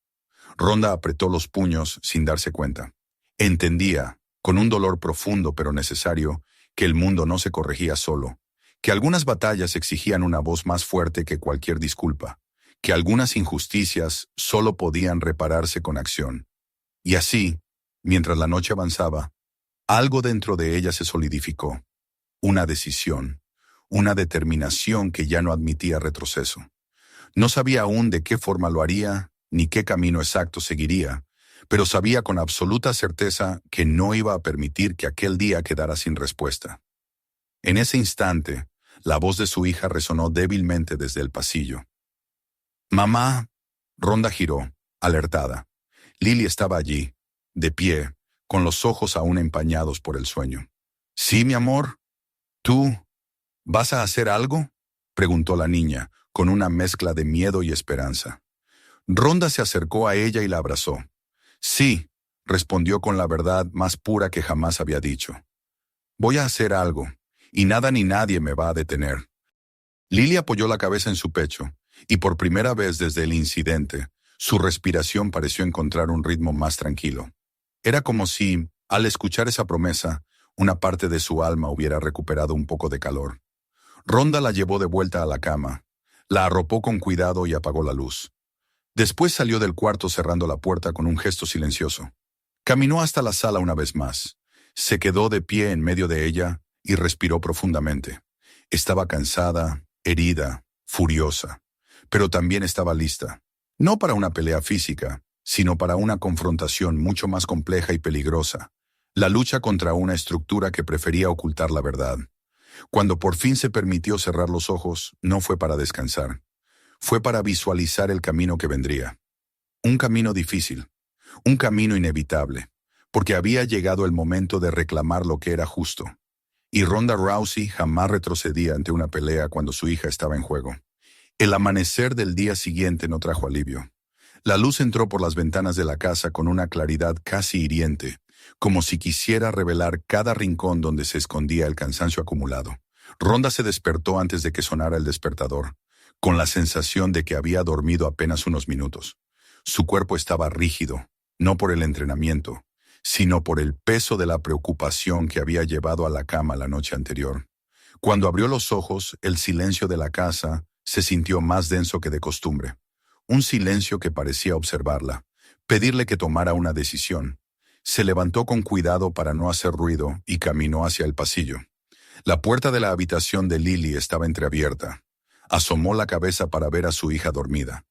Rhonda apretó los puños sin darse cuenta. Entendía, con un dolor profundo pero necesario, que el mundo no se corregía solo, que algunas batallas exigían una voz más fuerte que cualquier disculpa, que algunas injusticias solo podían repararse con acción. Y así, mientras la noche avanzaba, algo dentro de ella se solidificó. Una decisión, una determinación que ya no admitía retroceso. No sabía aún de qué forma lo haría, ni qué camino exacto seguiría, pero sabía con absoluta certeza que no iba a permitir que aquel día quedara sin respuesta. En ese instante, la voz de su hija resonó débilmente desde el pasillo. «Mamá». Rhonda giró, alertada. Lily estaba allí, de pie, con los ojos aún empañados por el sueño. «Sí, mi amor. ¿Tú vas a hacer algo?», preguntó la niña, con una mezcla de miedo y esperanza. Rhonda se acercó a ella y la abrazó. «Sí», respondió con la verdad más pura que jamás había dicho. «Voy a hacer algo, y nada ni nadie me va a detener». Lily apoyó la cabeza en su pecho, y por primera vez desde el incidente, su respiración pareció encontrar un ritmo más tranquilo. Era como si, al escuchar esa promesa, una parte de su alma hubiera recuperado un poco de calor. Rhonda la llevó de vuelta a la cama, la arropó con cuidado y apagó la luz. Después salió del cuarto cerrando la puerta con un gesto silencioso. Caminó hasta la sala una vez más. Se quedó de pie en medio de ella y respiró profundamente. Estaba cansada, herida, furiosa, pero también estaba lista. No para una pelea física, sino para una confrontación mucho más compleja y peligrosa. La lucha contra una estructura que prefería ocultar la verdad. Cuando por fin se permitió cerrar los ojos, no fue para descansar. Fue para visualizar el camino que vendría. Un camino difícil, un camino inevitable, porque había llegado el momento de reclamar lo que era justo. Y Ronda Rousey jamás retrocedía ante una pelea cuando su hija estaba en juego. El amanecer del día siguiente no trajo alivio. La luz entró por las ventanas de la casa con una claridad casi hiriente, como si quisiera revelar cada rincón donde se escondía el cansancio acumulado. Ronda se despertó antes de que sonara el despertador, con la sensación de que había dormido apenas unos minutos. Su cuerpo estaba rígido, no por el entrenamiento, sino por el peso de la preocupación que había llevado a la cama la noche anterior. Cuando abrió los ojos, el silencio de la casa se sintió más denso que de costumbre. Un silencio que parecía observarla, pedirle que tomara una decisión. Se levantó con cuidado para no hacer ruido y caminó hacia el pasillo. La puerta de la habitación de Lily estaba entreabierta. Asomó la cabeza para ver a su hija dormida.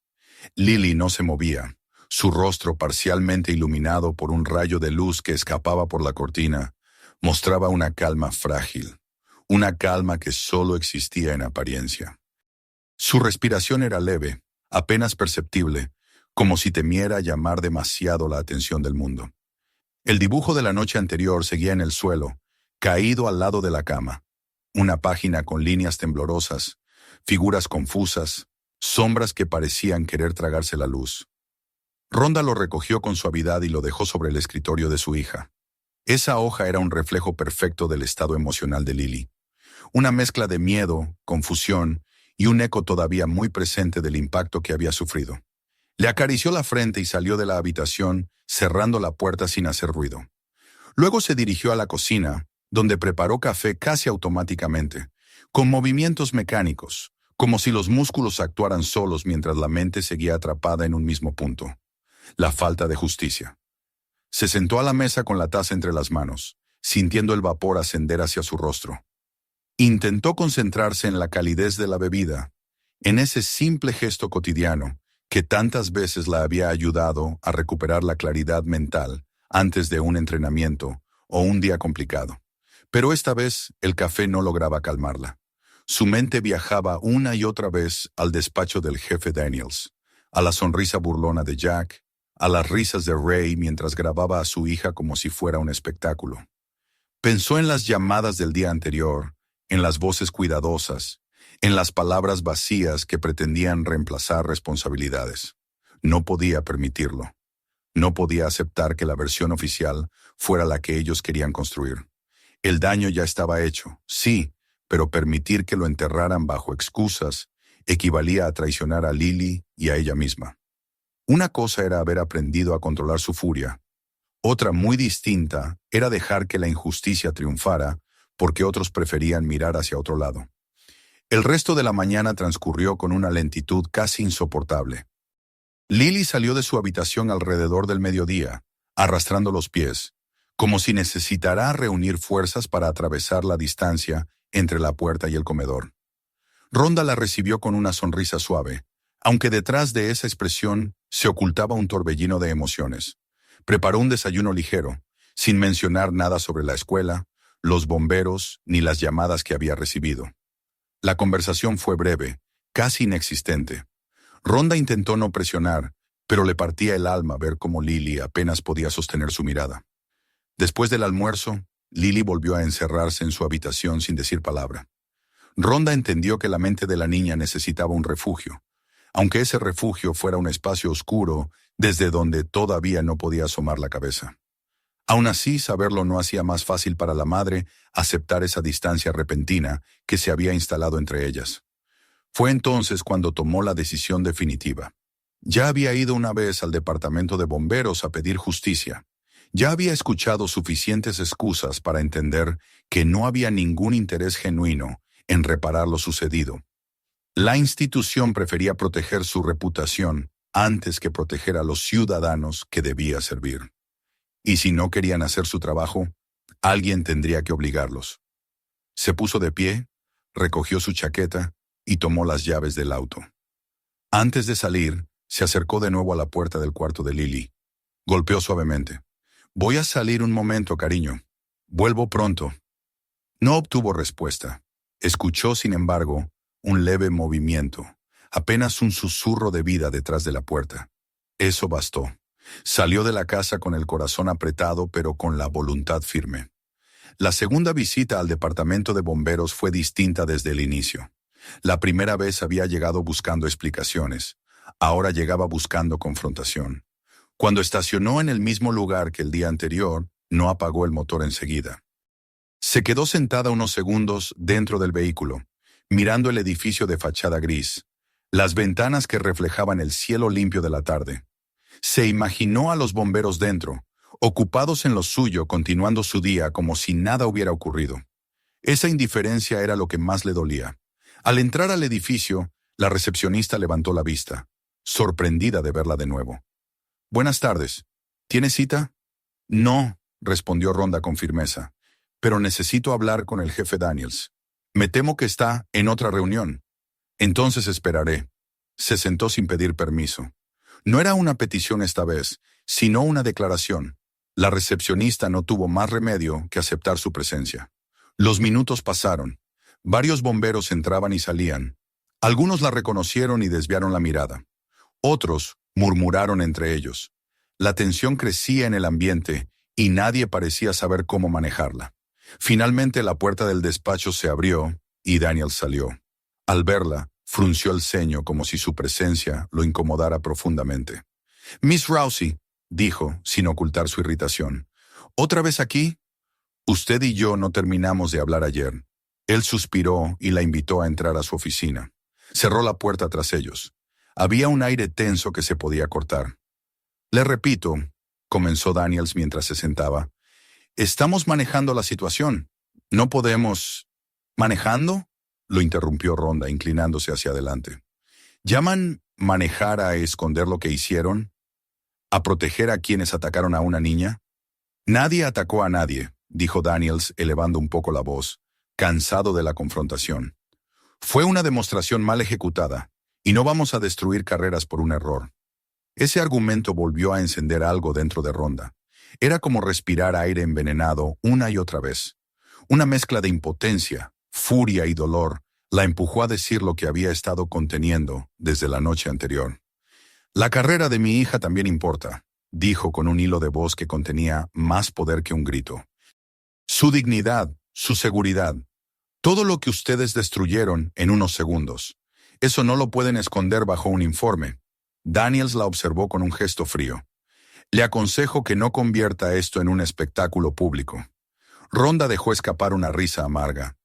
Lily no se movía. Su rostro, parcialmente iluminado por un rayo de luz que escapaba por la cortina, mostraba una calma frágil, una calma que solo existía en apariencia. Su respiración era leve, apenas perceptible, como si temiera llamar demasiado la atención del mundo. El dibujo de la noche anterior seguía en el suelo, caído al lado de la cama. Una página con líneas temblorosas, figuras confusas, sombras que parecían querer tragarse la luz. Ronda lo recogió con suavidad y lo dejó sobre el escritorio de su hija. Esa hoja era un reflejo perfecto del estado emocional de Lily. Una mezcla de miedo, confusión y un eco todavía muy presente del impacto que había sufrido. Le acarició la frente y salió de la habitación, cerrando la puerta sin hacer ruido. Luego se dirigió a la cocina, donde preparó café casi automáticamente, con movimientos mecánicos, como si los músculos actuaran solos mientras la mente seguía atrapada en un mismo punto: la falta de justicia. Se sentó a la mesa con la taza entre las manos, sintiendo el vapor ascender hacia su rostro. Intentó concentrarse en la calidez de la bebida, en ese simple gesto cotidiano que tantas veces la había ayudado a recuperar la claridad mental antes de un entrenamiento o un día complicado. Pero esta vez el café no lograba calmarla. Su mente viajaba una y otra vez al despacho del jefe Daniels, a la sonrisa burlona de Jack, a las risas de Ray mientras grababa a su hija como si fuera un espectáculo. Pensó en las llamadas del día anterior, en las voces cuidadosas, en las palabras vacías que pretendían reemplazar responsabilidades. No podía permitirlo. No podía aceptar que la versión oficial fuera la que ellos querían construir. El daño ya estaba hecho, sí, pero permitir que lo enterraran bajo excusas equivalía a traicionar a Lily y a ella misma. Una cosa era haber aprendido a controlar su furia. Otra muy distinta era dejar que la injusticia triunfara porque otros preferían mirar hacia otro lado. El resto de la mañana transcurrió con una lentitud casi insoportable. Lily salió de su habitación alrededor del mediodía, arrastrando los pies, como si necesitara reunir fuerzas para atravesar la distancia entre la puerta y el comedor. Rhonda la recibió con una sonrisa suave, aunque detrás de esa expresión se ocultaba un torbellino de emociones. Preparó un desayuno ligero, sin mencionar nada sobre la escuela, los bomberos ni las llamadas que había recibido. La conversación fue breve, casi inexistente. Rhonda intentó no presionar, pero le partía el alma ver cómo Lily apenas podía sostener su mirada. Después del almuerzo, Lily volvió a encerrarse en su habitación sin decir palabra. Rhonda entendió que la mente de la niña necesitaba un refugio, aunque ese refugio fuera un espacio oscuro desde donde todavía no podía asomar la cabeza. Aún así, saberlo no hacía más fácil para la madre aceptar esa distancia repentina que se había instalado entre ellas. Fue entonces cuando tomó la decisión definitiva. Ya había ido una vez al departamento de bomberos a pedir justicia. Ya había escuchado suficientes excusas para entender que no había ningún interés genuino en reparar lo sucedido. La institución prefería proteger su reputación antes que proteger a los ciudadanos que debía servir. Y si no querían hacer su trabajo, alguien tendría que obligarlos. Se puso de pie, recogió su chaqueta y tomó las llaves del auto. Antes de salir, se acercó de nuevo a la puerta del cuarto de Lily. Golpeó suavemente. «Voy a salir un momento, cariño. Vuelvo pronto». No obtuvo respuesta. Escuchó, sin embargo, un leve movimiento, apenas un susurro de vida detrás de la puerta. Eso bastó. Salió de la casa con el corazón apretado, pero con la voluntad firme. La segunda visita al departamento de bomberos fue distinta desde el inicio. La primera vez había llegado buscando explicaciones. Ahora llegaba buscando confrontación. Cuando estacionó en el mismo lugar que el día anterior, no apagó el motor enseguida. Se quedó sentada unos segundos dentro del vehículo, mirando el edificio de fachada gris, las ventanas que reflejaban el cielo limpio de la tarde. Se imaginó a los bomberos dentro, ocupados en lo suyo, continuando su día como si nada hubiera ocurrido. Esa indiferencia era lo que más le dolía. Al entrar al edificio, la recepcionista levantó la vista, sorprendida de verla de nuevo. «Buenas tardes. ¿Tiene cita?» «No», respondió Rhonda con firmeza, «pero necesito hablar con el jefe Daniels. Me temo que está en otra reunión». «Entonces esperaré». Se sentó sin pedir permiso. No era una petición esta vez, sino una declaración. La recepcionista no tuvo más remedio que aceptar su presencia. Los minutos pasaron. Varios bomberos entraban y salían. Algunos la reconocieron y desviaron la mirada. Otros murmuraron entre ellos. La tensión crecía en el ambiente y nadie parecía saber cómo manejarla. Finalmente la puerta del despacho se abrió y Daniel salió. Al verla, frunció el ceño como si su presencia lo incomodara profundamente. «Miss Rousey», dijo, sin ocultar su irritación. «¿Otra vez aquí?» «Usted y yo no terminamos de hablar ayer». Él suspiró y la invitó a entrar a su oficina. Cerró la puerta tras ellos. Había un aire tenso que se podía cortar. «Le repito», comenzó Daniels mientras se sentaba, «estamos manejando la situación. No podemos...» «¿Manejando?», lo interrumpió Rhonda, inclinándose hacia adelante. «¿Llaman manejar a esconder lo que hicieron? ¿A proteger a quienes atacaron a una niña?» «Nadie atacó a nadie», dijo Daniels, elevando un poco la voz, cansado de la confrontación. «Fue una demostración mal ejecutada, y no vamos a destruir carreras por un error». Ese argumento volvió a encender algo dentro de Rhonda. Era como respirar aire envenenado una y otra vez. Una mezcla de impotencia, furia y dolor la empujó a decir lo que había estado conteniendo desde la noche anterior. «La carrera de mi hija también importa», dijo con un hilo de voz que contenía más poder que un grito. «Su dignidad, su seguridad, todo lo que ustedes destruyeron en unos segundos. Eso no lo pueden esconder bajo un informe». Daniels la observó con un gesto frío. «Le aconsejo que no convierta esto en un espectáculo público». Rhonda dejó escapar una risa amarga.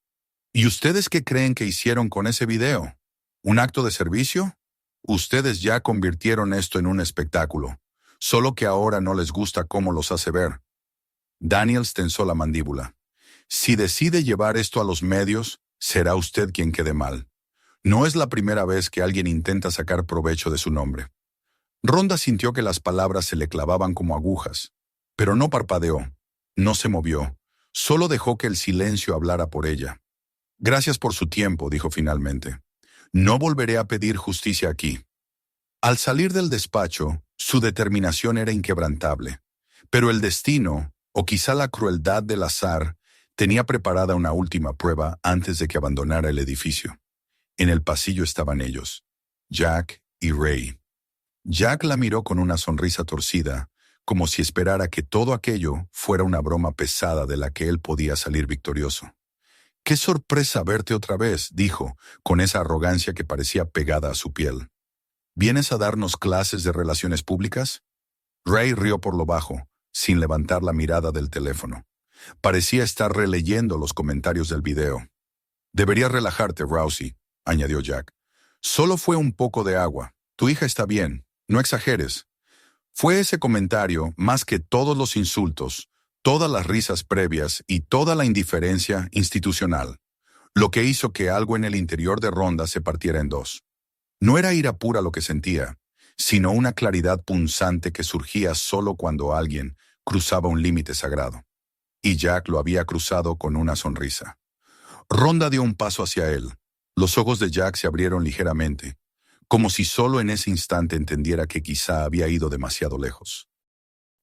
«¿Y ustedes qué creen que hicieron con ese video?» ¿Un acto de servicio? Ustedes ya convirtieron esto en un espectáculo, solo que ahora no les gusta cómo los hace ver. Daniels tensó la mandíbula. Si decide llevar esto a los medios, será usted quien quede mal. No es la primera vez que alguien intenta sacar provecho de su nombre. Rhonda sintió que las palabras se le clavaban como agujas, pero no parpadeó, no se movió, solo dejó que el silencio hablara por ella. Gracias por su tiempo, dijo finalmente. No volveré a pedir justicia aquí. Al salir del despacho, su determinación era inquebrantable, pero el destino, o quizá la crueldad del azar, tenía preparada una última prueba antes de que abandonara el edificio. En el pasillo estaban ellos, Jack y Ray. Jack la miró con una sonrisa torcida, como si esperara que todo aquello fuera una broma pesada de la que él podía salir victorioso. «¡Qué sorpresa verte otra vez!», dijo, con esa arrogancia que parecía pegada a su piel. «¿Vienes a darnos clases de relaciones públicas?». Ray rió por lo bajo, sin levantar la mirada del teléfono. Parecía estar releyendo los comentarios del video. «Deberías relajarte, Rousey», añadió Jack. «Solo fue un poco de agua. Tu hija está bien. No exageres». Fue ese comentario, más que todos los insultos, todas las risas previas y toda la indiferencia institucional, lo que hizo que algo en el interior de Rhonda se partiera en dos. No era ira pura lo que sentía, sino una claridad punzante que surgía solo cuando alguien cruzaba un límite sagrado. Y Jack lo había cruzado con una sonrisa. Rhonda dio un paso hacia él. Los ojos de Jack se abrieron ligeramente, como si solo en ese instante entendiera que quizá había ido demasiado lejos.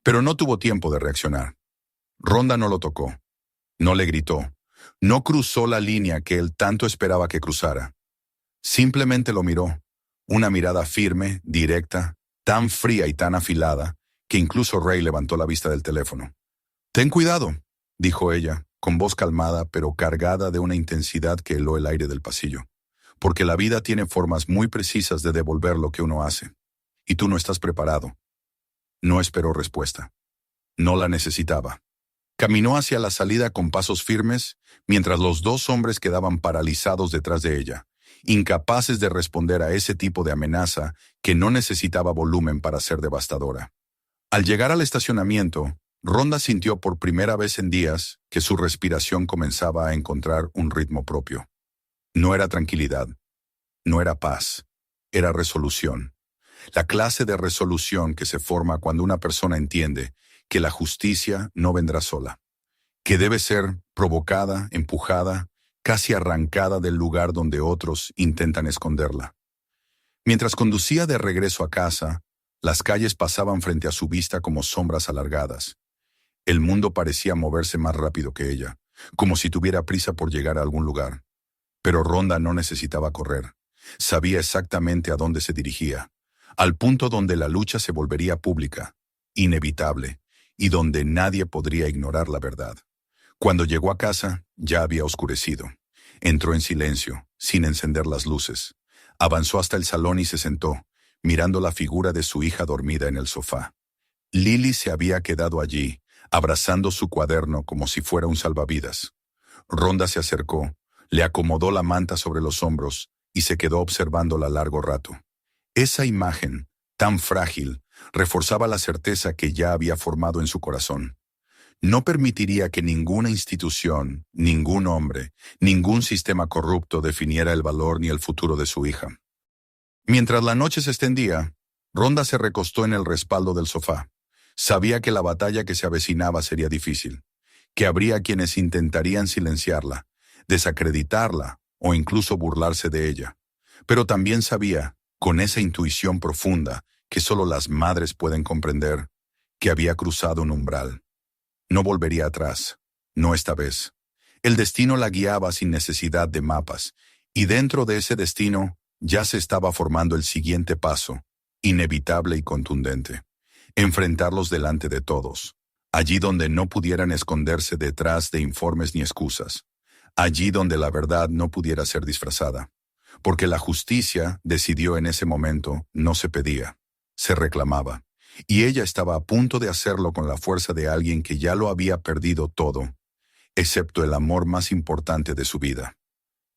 Pero no tuvo tiempo de reaccionar. Rhonda no lo tocó, no le gritó, no cruzó la línea que él tanto esperaba que cruzara. Simplemente lo miró, una mirada firme, directa, tan fría y tan afilada, que incluso Ray levantó la vista del teléfono. «Ten cuidado», dijo ella, con voz calmada pero cargada de una intensidad que heló el aire del pasillo, «porque la vida tiene formas muy precisas de devolver lo que uno hace, y tú no estás preparado». No esperó respuesta. No la necesitaba. Caminó hacia la salida con pasos firmes, mientras los dos hombres quedaban paralizados detrás de ella, incapaces de responder a ese tipo de amenaza que no necesitaba volumen para ser devastadora. Al llegar al estacionamiento, Rhonda sintió por primera vez en días que su respiración comenzaba a encontrar un ritmo propio. No era tranquilidad, no era paz, era resolución. La clase de resolución que se forma cuando una persona entiende que la justicia no vendrá sola, que debe ser provocada, empujada, casi arrancada del lugar donde otros intentan esconderla. Mientras conducía de regreso a casa, las calles pasaban frente a su vista como sombras alargadas. El mundo parecía moverse más rápido que ella, como si tuviera prisa por llegar a algún lugar. Pero Rhonda no necesitaba correr. Sabía exactamente a dónde se dirigía, al punto donde la lucha se volvería pública, inevitable, y donde nadie podría ignorar la verdad. Cuando llegó a casa, ya había oscurecido. Entró en silencio, sin encender las luces. Avanzó hasta el salón y se sentó, mirando la figura de su hija dormida en el sofá. Lily se había quedado allí, abrazando su cuaderno como si fuera un salvavidas. Rhonda se acercó, le acomodó la manta sobre los hombros y se quedó observándola largo rato. Esa imagen, tan frágil, reforzaba la certeza que ya había formado en su corazón. No permitiría que ninguna institución, ningún hombre, ningún sistema corrupto definiera el valor ni el futuro de su hija. Mientras la noche se extendía, Rhonda se recostó en el respaldo del sofá. Sabía que la batalla que se avecinaba sería difícil, que habría quienes intentarían silenciarla, desacreditarla o incluso burlarse de ella. Pero también sabía, con esa intuición profunda que solo las madres pueden comprender, que había cruzado un umbral. No volvería atrás, no esta vez. El destino la guiaba sin necesidad de mapas, y dentro de ese destino ya se estaba formando el siguiente paso, inevitable y contundente. Enfrentarlos delante de todos, allí donde no pudieran esconderse detrás de informes ni excusas, allí donde la verdad no pudiera ser disfrazada. Porque la justicia, decidió en ese momento, no se pedía, se reclamaba. Y ella estaba a punto de hacerlo con la fuerza de alguien que ya lo había perdido todo, excepto el amor más importante de su vida.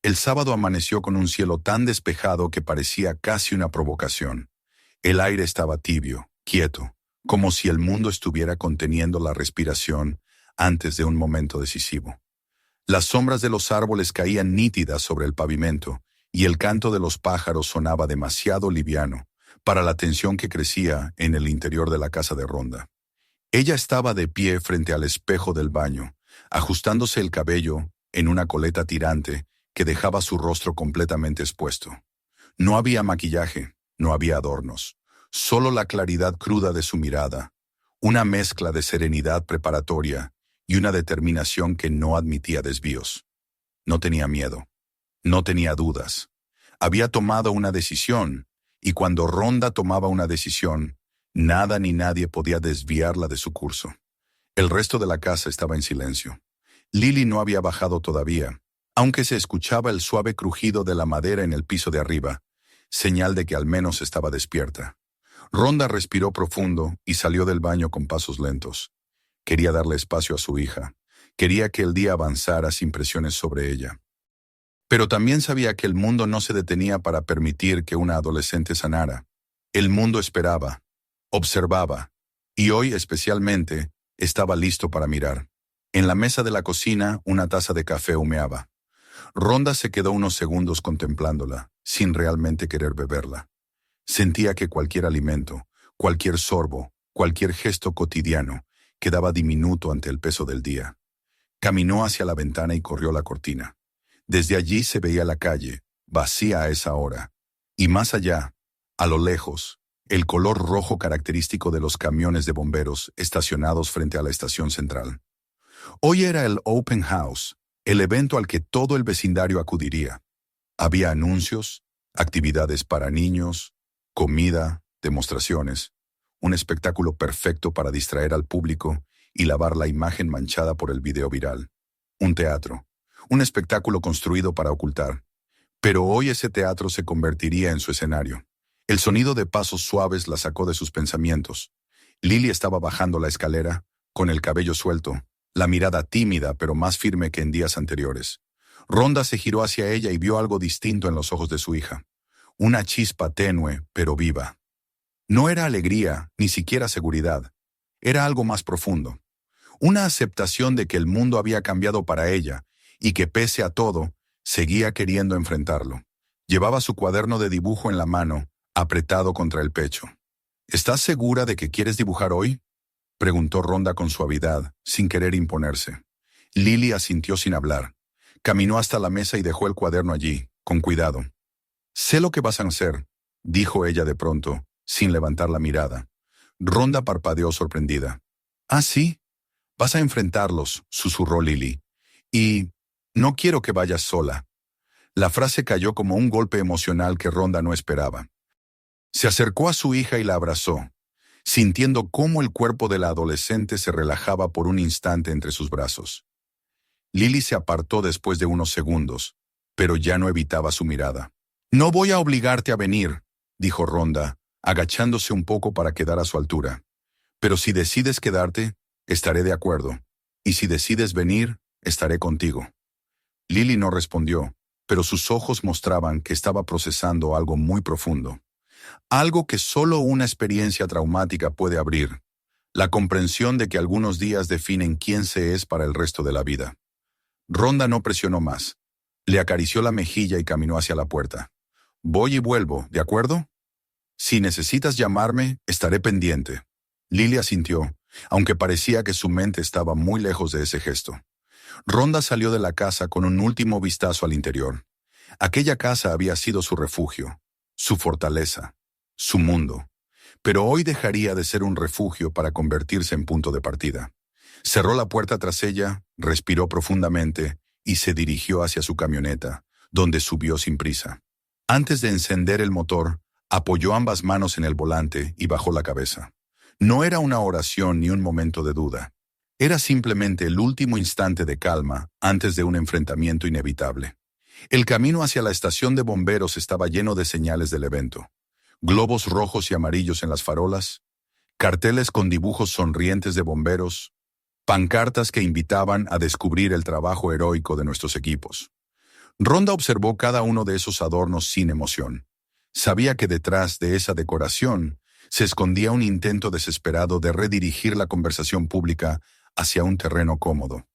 El sábado amaneció con un cielo tan despejado que parecía casi una provocación. El aire estaba tibio, quieto, como si el mundo estuviera conteniendo la respiración antes de un momento decisivo. Las sombras de los árboles caían nítidas sobre el pavimento y el canto de los pájaros sonaba demasiado liviano para la tensión que crecía en el interior de la casa de Rhonda. Ella estaba de pie frente al espejo del baño, ajustándose el cabello en una coleta tirante que dejaba su rostro completamente expuesto. No había maquillaje, no había adornos, solo la claridad cruda de su mirada, una mezcla de serenidad preparatoria y una determinación que no admitía desvíos. No tenía miedo, no tenía dudas. Había tomado una decisión, y cuando Rhonda tomaba una decisión, nada ni nadie podía desviarla de su curso. El resto de la casa estaba en silencio. Lily no había bajado todavía, aunque se escuchaba el suave crujido de la madera en el piso de arriba, señal de que al menos estaba despierta. Rhonda respiró profundo y salió del baño con pasos lentos. Quería darle espacio a su hija. Quería que el día avanzara sin presiones sobre ella. Pero también sabía que el mundo no se detenía para permitir que una adolescente sanara. El mundo esperaba, observaba, y hoy especialmente estaba listo para mirar. En la mesa de la cocina, una taza de café humeaba. Rhonda se quedó unos segundos contemplándola, sin realmente querer beberla. Sentía que cualquier alimento, cualquier sorbo, cualquier gesto cotidiano, quedaba diminuto ante el peso del día. Caminó hacia la ventana y corrió la cortina. Desde allí se veía la calle, vacía a esa hora. Y más allá, a lo lejos, el color rojo característico de los camiones de bomberos estacionados frente a la estación central. Hoy era el Open House, el evento al que todo el vecindario acudiría. Había anuncios, actividades para niños, comida, demostraciones, un espectáculo perfecto para distraer al público y lavar la imagen manchada por el video viral. Un teatro, un espectáculo construido para ocultar. Pero hoy ese teatro se convertiría en su escenario. El sonido de pasos suaves la sacó de sus pensamientos. Lily estaba bajando la escalera, con el cabello suelto, la mirada tímida pero más firme que en días anteriores. Rhonda se giró hacia ella y vio algo distinto en los ojos de su hija. Una chispa tenue pero viva. No era alegría, ni siquiera seguridad. Era algo más profundo. Una aceptación de que el mundo había cambiado para ella y que pese a todo, seguía queriendo enfrentarlo. Llevaba su cuaderno de dibujo en la mano, apretado contra el pecho. ¿Estás segura de que quieres dibujar hoy?, preguntó Rhonda con suavidad, sin querer imponerse. Lily asintió sin hablar. Caminó hasta la mesa y dejó el cuaderno allí, con cuidado. «Sé lo que vas a hacer», dijo ella de pronto, sin levantar la mirada. Rhonda parpadeó sorprendida. «¿Ah, sí? Vas a enfrentarlos», susurró Lily. «Y no quiero que vayas sola». La frase cayó como un golpe emocional que Rhonda no esperaba. Se acercó a su hija y la abrazó, sintiendo cómo el cuerpo de la adolescente se relajaba por un instante entre sus brazos. Lily se apartó después de unos segundos, pero ya no evitaba su mirada. «No voy a obligarte a venir», dijo Rhonda, agachándose un poco para quedar a su altura. «Pero si decides quedarte, estaré de acuerdo. Y si decides venir, estaré contigo». Lily no respondió, pero sus ojos mostraban que estaba procesando algo muy profundo. Algo que solo una experiencia traumática puede abrir. La comprensión de que algunos días definen quién se es para el resto de la vida. Rhonda no presionó más. Le acarició la mejilla y caminó hacia la puerta. «Voy y vuelvo, ¿de acuerdo? Si necesitas llamarme, estaré pendiente». Lily asintió, aunque parecía que su mente estaba muy lejos de ese gesto. Rhonda salió de la casa con un último vistazo al interior. Aquella casa había sido su refugio, su fortaleza, su mundo. Pero hoy dejaría de ser un refugio para convertirse en punto de partida. Cerró la puerta tras ella, respiró profundamente y se dirigió hacia su camioneta, donde subió sin prisa. Antes de encender el motor, apoyó ambas manos en el volante y bajó la cabeza. No era una oración ni un momento de duda. Era simplemente el último instante de calma antes de un enfrentamiento inevitable. El camino hacia la estación de bomberos estaba lleno de señales del evento. Globos rojos y amarillos en las farolas, carteles con dibujos sonrientes de bomberos, pancartas que invitaban a descubrir el trabajo heroico de nuestros equipos. Ronda observó cada uno de esos adornos sin emoción. Sabía que detrás de esa decoración se escondía un intento desesperado de redirigir la conversación pública hacia un terreno cómodo.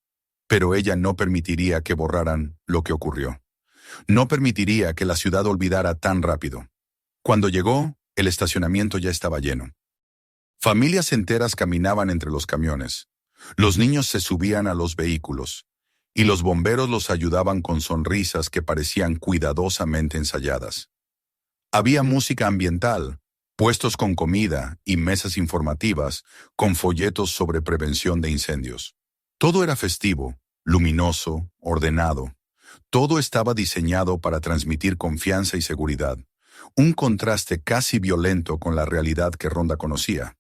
Pero ella no permitiría que borraran lo que ocurrió. No permitiría que la ciudad olvidara tan rápido. Cuando llegó, el estacionamiento ya estaba lleno. Familias enteras caminaban entre los camiones. Los niños se subían a los vehículos, y los bomberos los ayudaban con sonrisas que parecían cuidadosamente ensayadas. Había música ambiental, puestos con comida y mesas informativas con folletos sobre prevención de incendios. Todo era festivo, luminoso, ordenado. Todo estaba diseñado para transmitir confianza y seguridad, un contraste casi violento con la realidad que Ronda conocía.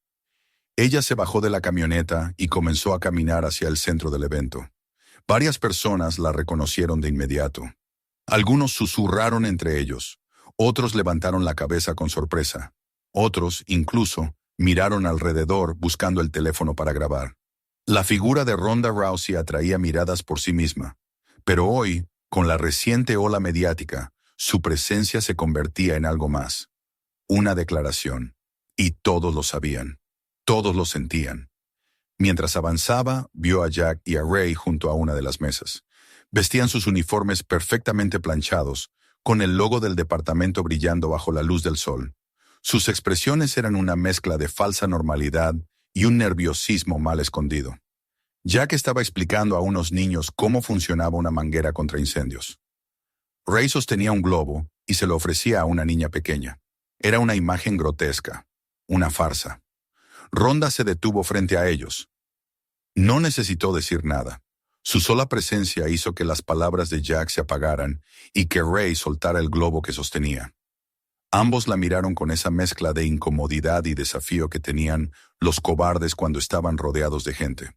Ella se bajó de la camioneta y comenzó a caminar hacia el centro del evento. Varias personas la reconocieron de inmediato. Algunos susurraron entre ellos, otros levantaron la cabeza con sorpresa, otros, incluso, miraron alrededor buscando el teléfono para grabar. La figura de Ronda Rousey atraía miradas por sí misma, pero hoy, con la reciente ola mediática, su presencia se convertía en algo más. Una declaración. Y todos lo sabían. Todos lo sentían. Mientras avanzaba, vio a Jack y a Ray junto a una de las mesas. Vestían sus uniformes perfectamente planchados, con el logo del departamento brillando bajo la luz del sol. Sus expresiones eran una mezcla de falsa normalidad y un nerviosismo mal escondido. Jack estaba explicando a unos niños cómo funcionaba una manguera contra incendios. Ray sostenía un globo y se lo ofrecía a una niña pequeña. Era una imagen grotesca, una farsa. Ronda se detuvo frente a ellos. No necesitó decir nada. Su sola presencia hizo que las palabras de Jack se apagaran y que Ray soltara el globo que sostenía. Ambos la miraron con esa mezcla de incomodidad y desafío que tenían los cobardes cuando estaban rodeados de gente.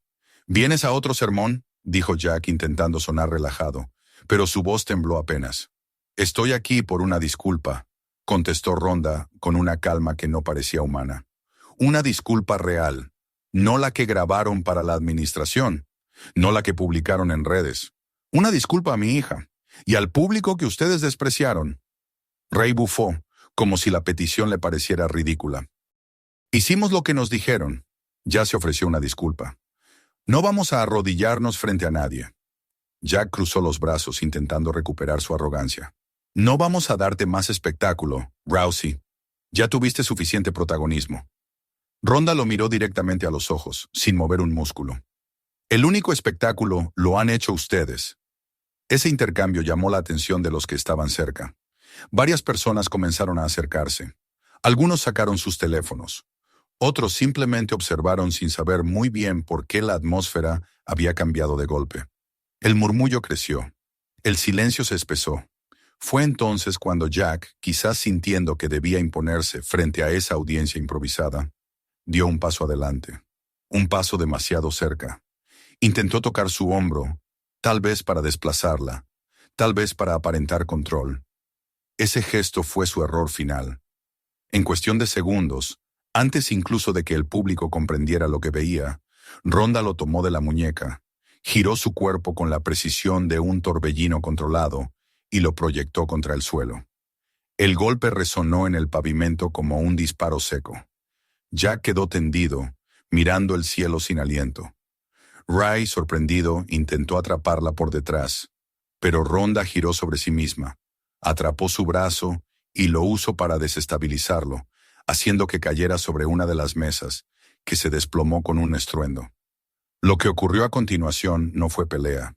«¿Vienes a otro sermón?», dijo Jack intentando sonar relajado, pero su voz tembló apenas. «Estoy aquí por una disculpa», contestó Ronda con una calma que no parecía humana. «Una disculpa real, no la que grabaron para la administración, no la que publicaron en redes. Una disculpa a mi hija y al público que ustedes despreciaron». Ray bufó, como si la petición le pareciera ridícula. «Hicimos lo que nos dijeron». Ya se ofreció una disculpa. «No vamos a arrodillarnos frente a nadie». Jack cruzó los brazos intentando recuperar su arrogancia. «No vamos a darte más espectáculo, Rousey. Ya tuviste suficiente protagonismo». Ronda lo miró directamente a los ojos, sin mover un músculo. «El único espectáculo lo han hecho ustedes». Ese intercambio llamó la atención de los que estaban cerca. Varias personas comenzaron a acercarse. Algunos sacaron sus teléfonos. Otros simplemente observaron sin saber muy bien por qué la atmósfera había cambiado de golpe. El murmullo creció. El silencio se espesó. Fue entonces cuando Jack, quizás sintiendo que debía imponerse frente a esa audiencia improvisada, dio un paso adelante. Un paso demasiado cerca. Intentó tocar su hombro, tal vez para desplazarla, tal vez para aparentar control. Ese gesto fue su error final. En cuestión de segundos, antes incluso de que el público comprendiera lo que veía, Ronda lo tomó de la muñeca, giró su cuerpo con la precisión de un torbellino controlado y lo proyectó contra el suelo. El golpe resonó en el pavimento como un disparo seco. Jack quedó tendido, mirando el cielo sin aliento. Ray, sorprendido, intentó atraparla por detrás, pero Ronda giró sobre sí misma, atrapó su brazo y lo usó para desestabilizarlo, haciendo que cayera sobre una de las mesas, que se desplomó con un estruendo. Lo que ocurrió a continuación no fue pelea,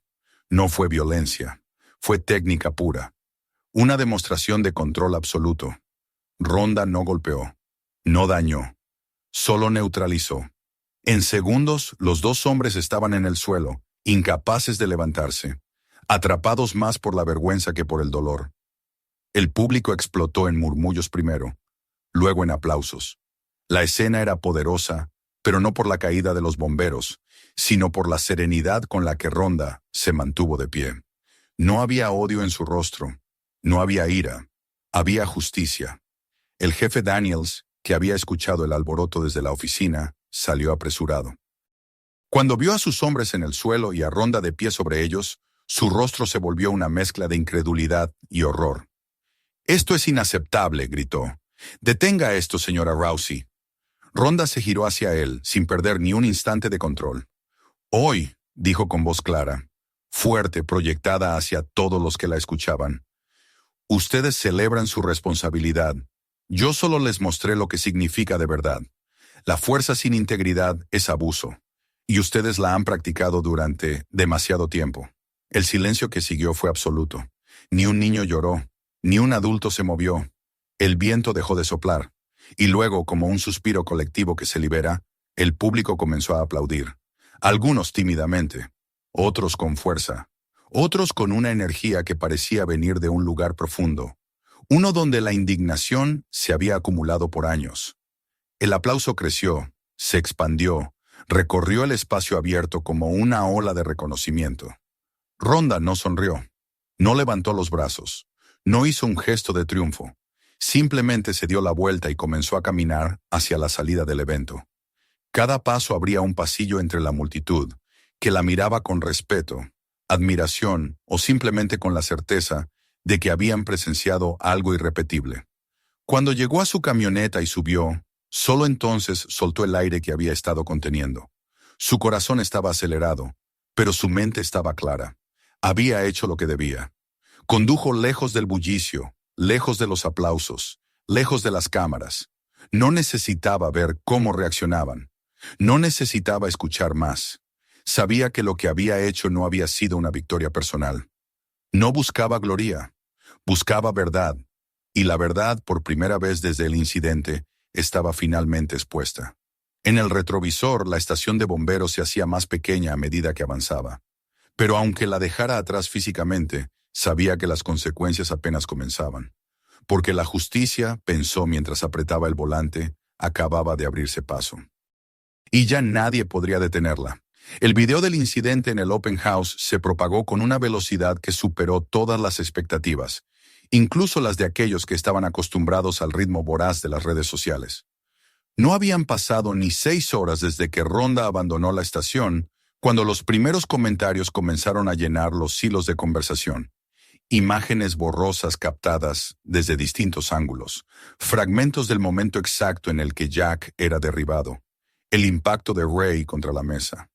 no fue violencia, fue técnica pura, una demostración de control absoluto. Ronda no golpeó, no dañó, solo neutralizó. En segundos, los dos hombres estaban en el suelo, incapaces de levantarse, atrapados más por la vergüenza que por el dolor. El público explotó en murmullos primero, luego en aplausos. La escena era poderosa, pero no por la caída de los bomberos, sino por la serenidad con la que Ronda se mantuvo de pie. No había odio en su rostro, no había ira, había justicia. El jefe Daniels, que había escuchado el alboroto desde la oficina, salió apresurado. Cuando vio a sus hombres en el suelo y a Ronda de pie sobre ellos, Su rostro se volvió una mezcla de incredulidad y horror. «Esto es inaceptable», gritó. «Detenga esto, señora Rousey». Ronda se giró hacia él, sin perder ni un instante de control. «Hoy», dijo con voz clara, fuerte, proyectada hacia todos los que la escuchaban, «ustedes celebran su responsabilidad. Yo solo les mostré lo que significa de verdad. La fuerza sin integridad es abuso, y ustedes la han practicado durante demasiado tiempo». El silencio que siguió fue absoluto. Ni un niño lloró, ni un adulto se movió. El viento dejó de soplar, y luego, como un suspiro colectivo que se libera, el público comenzó a aplaudir. Algunos tímidamente, otros con fuerza, otros con una energía que parecía venir de un lugar profundo, uno donde la indignación se había acumulado por años. El aplauso creció, se expandió, recorrió el espacio abierto como una ola de reconocimiento. Ronda no sonrió, no levantó los brazos, no hizo un gesto de triunfo. Simplemente se dio la vuelta y comenzó a caminar hacia la salida del evento. Cada paso abría un pasillo entre la multitud, que la miraba con respeto, admiración o simplemente con la certeza de que habían presenciado algo irrepetible. Cuando llegó a su camioneta y subió, solo entonces soltó el aire que había estado conteniendo. Su corazón estaba acelerado, pero su mente estaba clara. Había hecho lo que debía. Condujo lejos del bullicio, lejos de los aplausos, lejos de las cámaras. No necesitaba ver cómo reaccionaban. No necesitaba escuchar más. Sabía que lo que había hecho no había sido una victoria personal. No buscaba gloria, buscaba verdad. Y la verdad, por primera vez desde el incidente, estaba finalmente expuesta. En el retrovisor, la estación de bomberos se hacía más pequeña a medida que avanzaba. Pero aunque la dejara atrás físicamente, sabía que las consecuencias apenas comenzaban. Porque la justicia, pensó mientras apretaba el volante, acababa de abrirse paso. Y ya nadie podría detenerla. El video del incidente en el Open House se propagó con una velocidad que superó todas las expectativas, incluso las de aquellos que estaban acostumbrados al ritmo voraz de las redes sociales. No habían pasado ni 6 horas desde que Ronda abandonó la estación, cuando los primeros comentarios comenzaron a llenar los hilos de conversación. Imágenes borrosas captadas desde distintos ángulos, fragmentos del momento exacto en el que Jack era derribado, el impacto de Ray contra la mesa,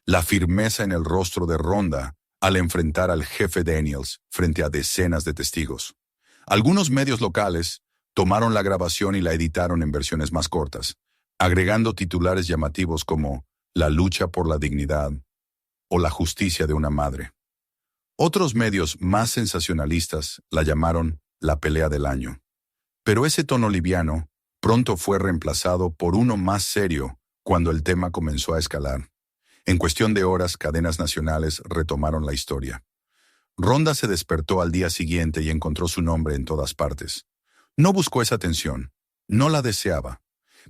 la firmeza en el rostro de Ronda al enfrentar al jefe Daniels frente a decenas de testigos. Algunos medios locales tomaron la grabación y la editaron en versiones más cortas, agregando titulares llamativos como «La lucha por la dignidad» o «La justicia de una madre». Otros medios más sensacionalistas la llamaron «La pelea del año». Pero ese tono liviano pronto fue reemplazado por uno más serio cuando el tema comenzó a escalar. En cuestión de horas, cadenas nacionales retomaron la historia. Ronda se despertó al día siguiente y encontró su nombre en todas partes. No buscó esa atención, no la deseaba,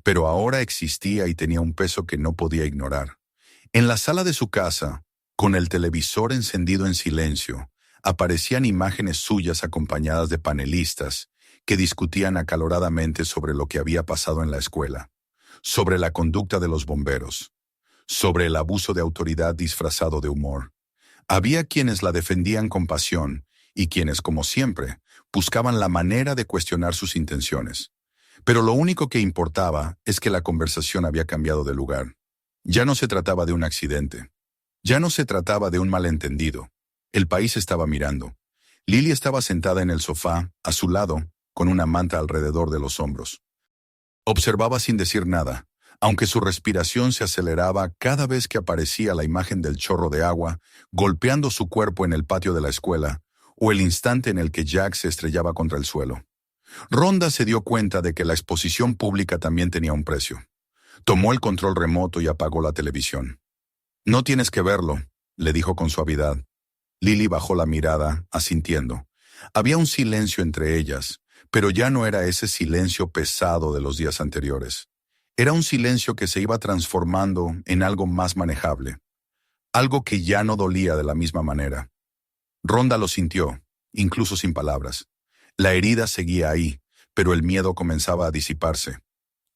pero ahora existía y tenía un peso que no podía ignorar. En la sala de su casa, con el televisor encendido en silencio, aparecían imágenes suyas acompañadas de panelistas que discutían acaloradamente sobre lo que había pasado en la escuela, sobre la conducta de los bomberos, sobre el abuso de autoridad disfrazado de humor. Había quienes la defendían con pasión y quienes, como siempre, buscaban la manera de cuestionar sus intenciones. Pero lo único que importaba es que la conversación había cambiado de lugar. Ya no se trataba de un accidente. Ya no se trataba de un malentendido. El país estaba mirando. Lily estaba sentada en el sofá, a su lado, con una manta alrededor de los hombros. Observaba sin decir nada, aunque su respiración se aceleraba cada vez que aparecía la imagen del chorro de agua golpeando su cuerpo en el patio de la escuela, o el instante en el que Jack se estrellaba contra el suelo. Ronda se dio cuenta de que la exposición pública también tenía un precio. Tomó el control remoto y apagó la televisión. «No tienes que verlo», le dijo con suavidad. Lily bajó la mirada, asintiendo. Había un silencio entre ellas, pero ya no era ese silencio pesado de los días anteriores. Era un silencio que se iba transformando en algo más manejable, algo que ya no dolía de la misma manera. Ronda lo sintió, incluso sin palabras. La herida seguía ahí, pero el miedo comenzaba a disiparse.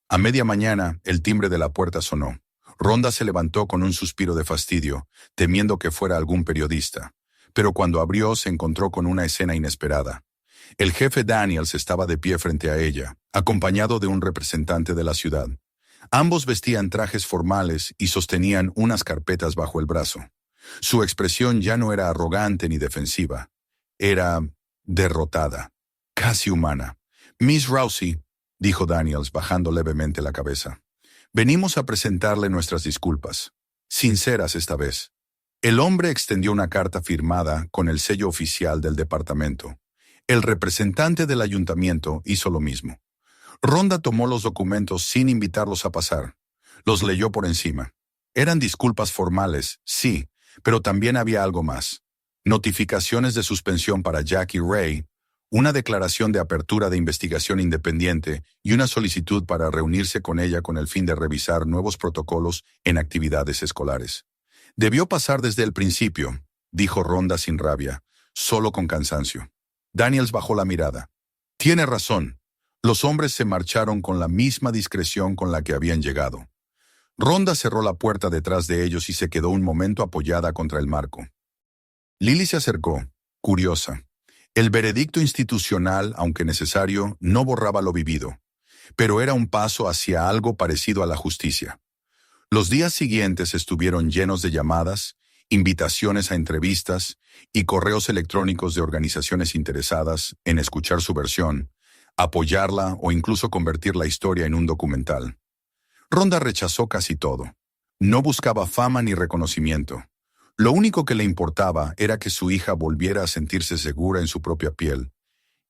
A media mañana, el timbre de la puerta sonó. Ronda se levantó con un suspiro de fastidio, temiendo que fuera algún periodista. pero cuando abrió se encontró con una escena inesperada. El jefe Daniels estaba de pie frente a ella, acompañado de un representante de la ciudad. Ambos vestían trajes formales y sostenían unas carpetas bajo el brazo. Su expresión ya no era arrogante ni defensiva. Era derrotada, casi humana. «Miss Rousey», dijo Daniels bajando levemente la cabeza, «venimos a presentarle nuestras disculpas. Sinceras esta vez». El hombre extendió una carta firmada con el sello oficial del departamento. El representante del ayuntamiento hizo lo mismo. Rhonda tomó los documentos sin invitarlos a pasar. Los leyó por encima. Eran disculpas formales, sí, pero también había algo más. Notificaciones de suspensión para Jackie Ray, una declaración de apertura de investigación independiente y una solicitud para reunirse con ella con el fin de revisar nuevos protocolos en actividades escolares. «Debió pasar desde el principio», dijo Rhonda sin rabia, solo con cansancio. Daniels bajó la mirada. «Tiene razón. Los hombres se marcharon con la misma discreción con la que habían llegado». Rhonda cerró la puerta detrás de ellos y se quedó un momento apoyada contra el marco. Lily se acercó, curiosa. El veredicto institucional, aunque necesario, no borraba lo vivido, pero era un paso hacia algo parecido a la justicia. Los días siguientes estuvieron llenos de llamadas, invitaciones a entrevistas y correos electrónicos de organizaciones interesadas en escuchar su versión, apoyarla o incluso convertir la historia en un documental. Rhonda rechazó casi todo. No buscaba fama ni reconocimiento. Lo único que le importaba era que su hija volviera a sentirse segura en su propia piel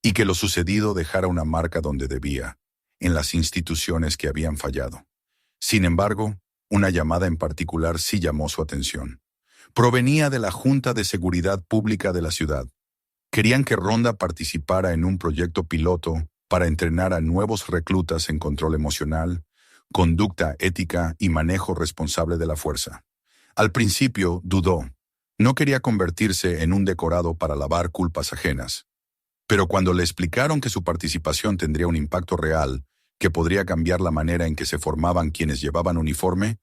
y que lo sucedido dejara una marca donde debía, en las instituciones que habían fallado. Sin embargo, una llamada en particular sí llamó su atención. Provenía de la Junta de Seguridad Pública de la ciudad. Querían que Rhonda participara en un proyecto piloto para entrenar a nuevos reclutas en control emocional, conducta ética y manejo responsable de la fuerza. Al principio dudó. No quería convertirse en un decorado para lavar culpas ajenas. Pero cuando le explicaron que su participación tendría un impacto real, que podría cambiar la manera en que se formaban quienes llevaban uniforme,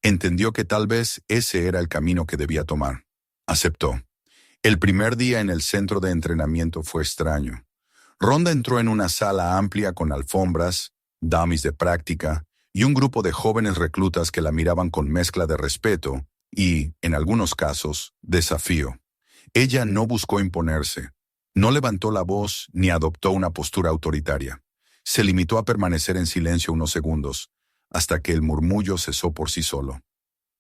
entendió que tal vez ese era el camino que debía tomar. Aceptó. El primer día en el centro de entrenamiento fue extraño. Rhonda entró en una sala amplia con alfombras, dummies de práctica y un grupo de jóvenes reclutas que la miraban con mezcla de respeto y, en algunos casos, desafío. Ella no buscó imponerse, no levantó la voz ni adoptó una postura autoritaria. Se limitó a permanecer en silencio unos segundos, hasta que el murmullo cesó por sí solo.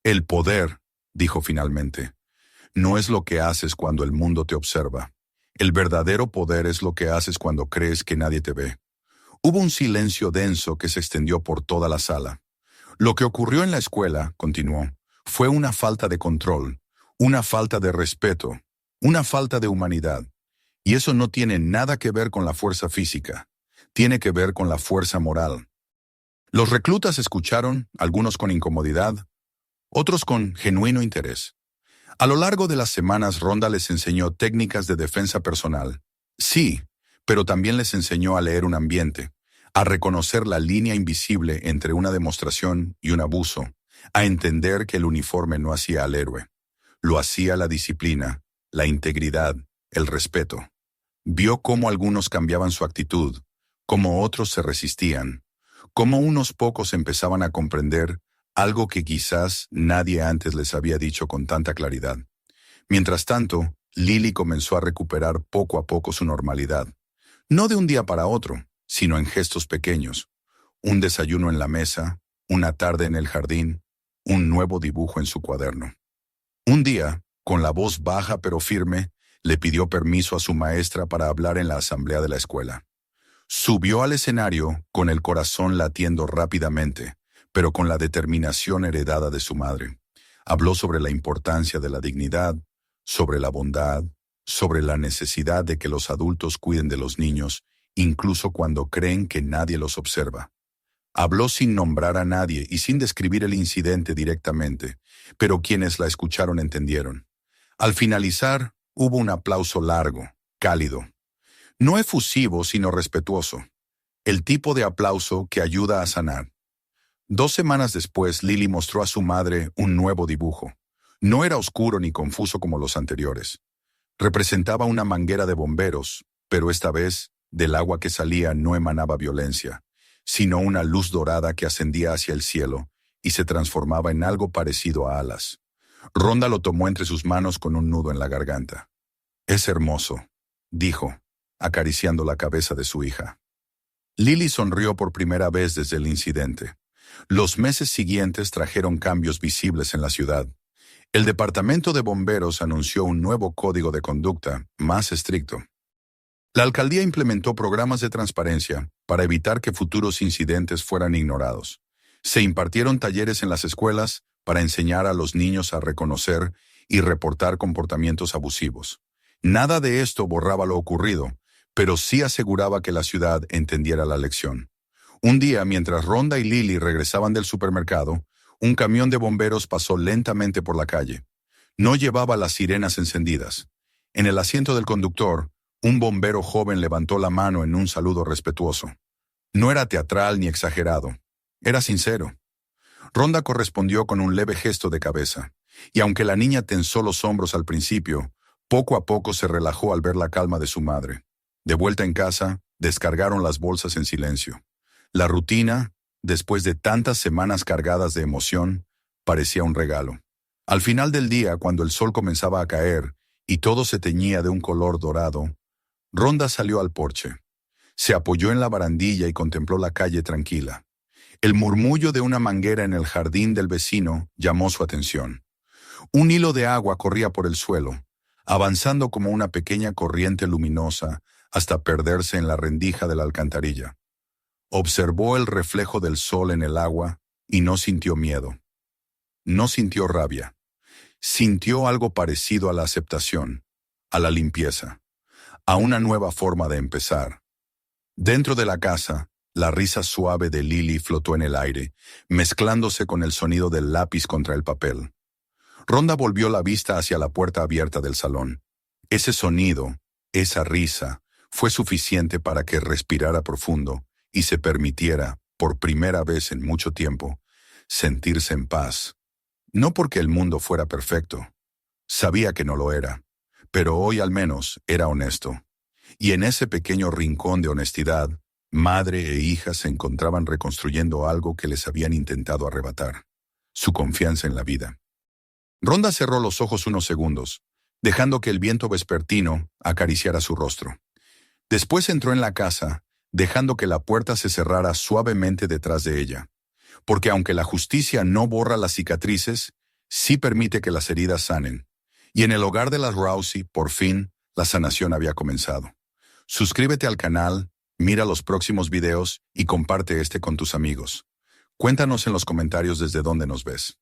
«El poder», dijo finalmente, «no es lo que haces cuando el mundo te observa. El verdadero poder es lo que haces cuando crees que nadie te ve». Hubo un silencio denso que se extendió por toda la sala. «Lo que ocurrió en la escuela», continuó, «fue una falta de control, una falta de respeto, una falta de humanidad. Y eso no tiene nada que ver con la fuerza física. Tiene que ver con la fuerza moral». Los reclutas escucharon, algunos con incomodidad, otros con genuino interés. A lo largo de las semanas, Rhonda les enseñó técnicas de defensa personal. Sí, pero también les enseñó a leer un ambiente, a reconocer la línea invisible entre una demostración y un abuso, a entender que el uniforme no hacía al héroe. Lo hacía la disciplina, la integridad, el respeto. Vio cómo algunos cambiaban su actitud, cómo otros se resistían, cómo unos pocos empezaban a comprender algo que quizás nadie antes les había dicho con tanta claridad. Mientras tanto, Lily comenzó a recuperar poco a poco su normalidad. No de un día para otro, sino en gestos pequeños. Un desayuno en la mesa, una tarde en el jardín, un nuevo dibujo en su cuaderno. Un día, con la voz baja pero firme, le pidió permiso a su maestra para hablar en la asamblea de la escuela. Subió al escenario con el corazón latiendo rápidamente, pero con la determinación heredada de su madre. Habló sobre la importancia de la dignidad, sobre la bondad, sobre la necesidad de que los adultos cuiden de los niños, incluso cuando creen que nadie los observa. Habló sin nombrar a nadie y sin describir el incidente directamente, pero quienes la escucharon entendieron. Al finalizar, hubo un aplauso largo, cálido. No efusivo, sino respetuoso. El tipo de aplauso que ayuda a sanar. 2 semanas después, Lily mostró a su madre un nuevo dibujo. No era oscuro ni confuso como los anteriores. Representaba una manguera de bomberos, pero esta vez, del agua que salía no emanaba violencia, sino una luz dorada que ascendía hacia el cielo y se transformaba en algo parecido a alas. Rhonda lo tomó entre sus manos con un nudo en la garganta. «Es hermoso», dijo, acariciando la cabeza de su hija. Lily sonrió por primera vez desde el incidente. Los meses siguientes trajeron cambios visibles en la ciudad. El departamento de bomberos anunció un nuevo código de conducta, más estricto. La alcaldía implementó programas de transparencia para evitar que futuros incidentes fueran ignorados. Se impartieron talleres en las escuelas para enseñar a los niños a reconocer y reportar comportamientos abusivos. Nada de esto borraba lo ocurrido, pero sí aseguraba que la ciudad entendiera la lección. Un día, mientras Rhonda y Lily regresaban del supermercado, un camión de bomberos pasó lentamente por la calle. No llevaba las sirenas encendidas. En el asiento del conductor, un bombero joven levantó la mano en un saludo respetuoso. No era teatral ni exagerado. Era sincero. Rhonda correspondió con un leve gesto de cabeza, y aunque la niña tensó los hombros al principio, poco a poco se relajó al ver la calma de su madre. De vuelta en casa, descargaron las bolsas en silencio. La rutina, después de tantas semanas cargadas de emoción, parecía un regalo. Al final del día, cuando el sol comenzaba a caer y todo se teñía de un color dorado, Rhonda salió al porche. Se apoyó en la barandilla y contempló la calle tranquila. El murmullo de una manguera en el jardín del vecino llamó su atención. Un hilo de agua corría por el suelo, avanzando como una pequeña corriente luminosa hasta perderse en la rendija de la alcantarilla. Observó el reflejo del sol en el agua y no sintió miedo. No sintió rabia. Sintió algo parecido a la aceptación, a la limpieza, a una nueva forma de empezar. Dentro de la casa, la risa suave de Lily flotó en el aire, mezclándose con el sonido del lápiz contra el papel. Rhonda volvió la vista hacia la puerta abierta del salón. Ese sonido, esa risa, fue suficiente para que respirara profundo y se permitiera, por primera vez en mucho tiempo, sentirse en paz. No porque el mundo fuera perfecto. Sabía que no lo era, pero hoy al menos era honesto. Y en ese pequeño rincón de honestidad, madre e hija se encontraban reconstruyendo algo que les habían intentado arrebatar: su confianza en la vida. Rhonda cerró los ojos unos segundos, dejando que el viento vespertino acariciara su rostro. Después entró en la casa, dejando que la puerta se cerrara suavemente detrás de ella. Porque aunque la justicia no borra las cicatrices, sí permite que las heridas sanen. Y en el hogar de las Rousey, por fin, la sanación había comenzado. Suscríbete al canal, mira los próximos videos y comparte este con tus amigos. Cuéntanos en los comentarios desde dónde nos ves.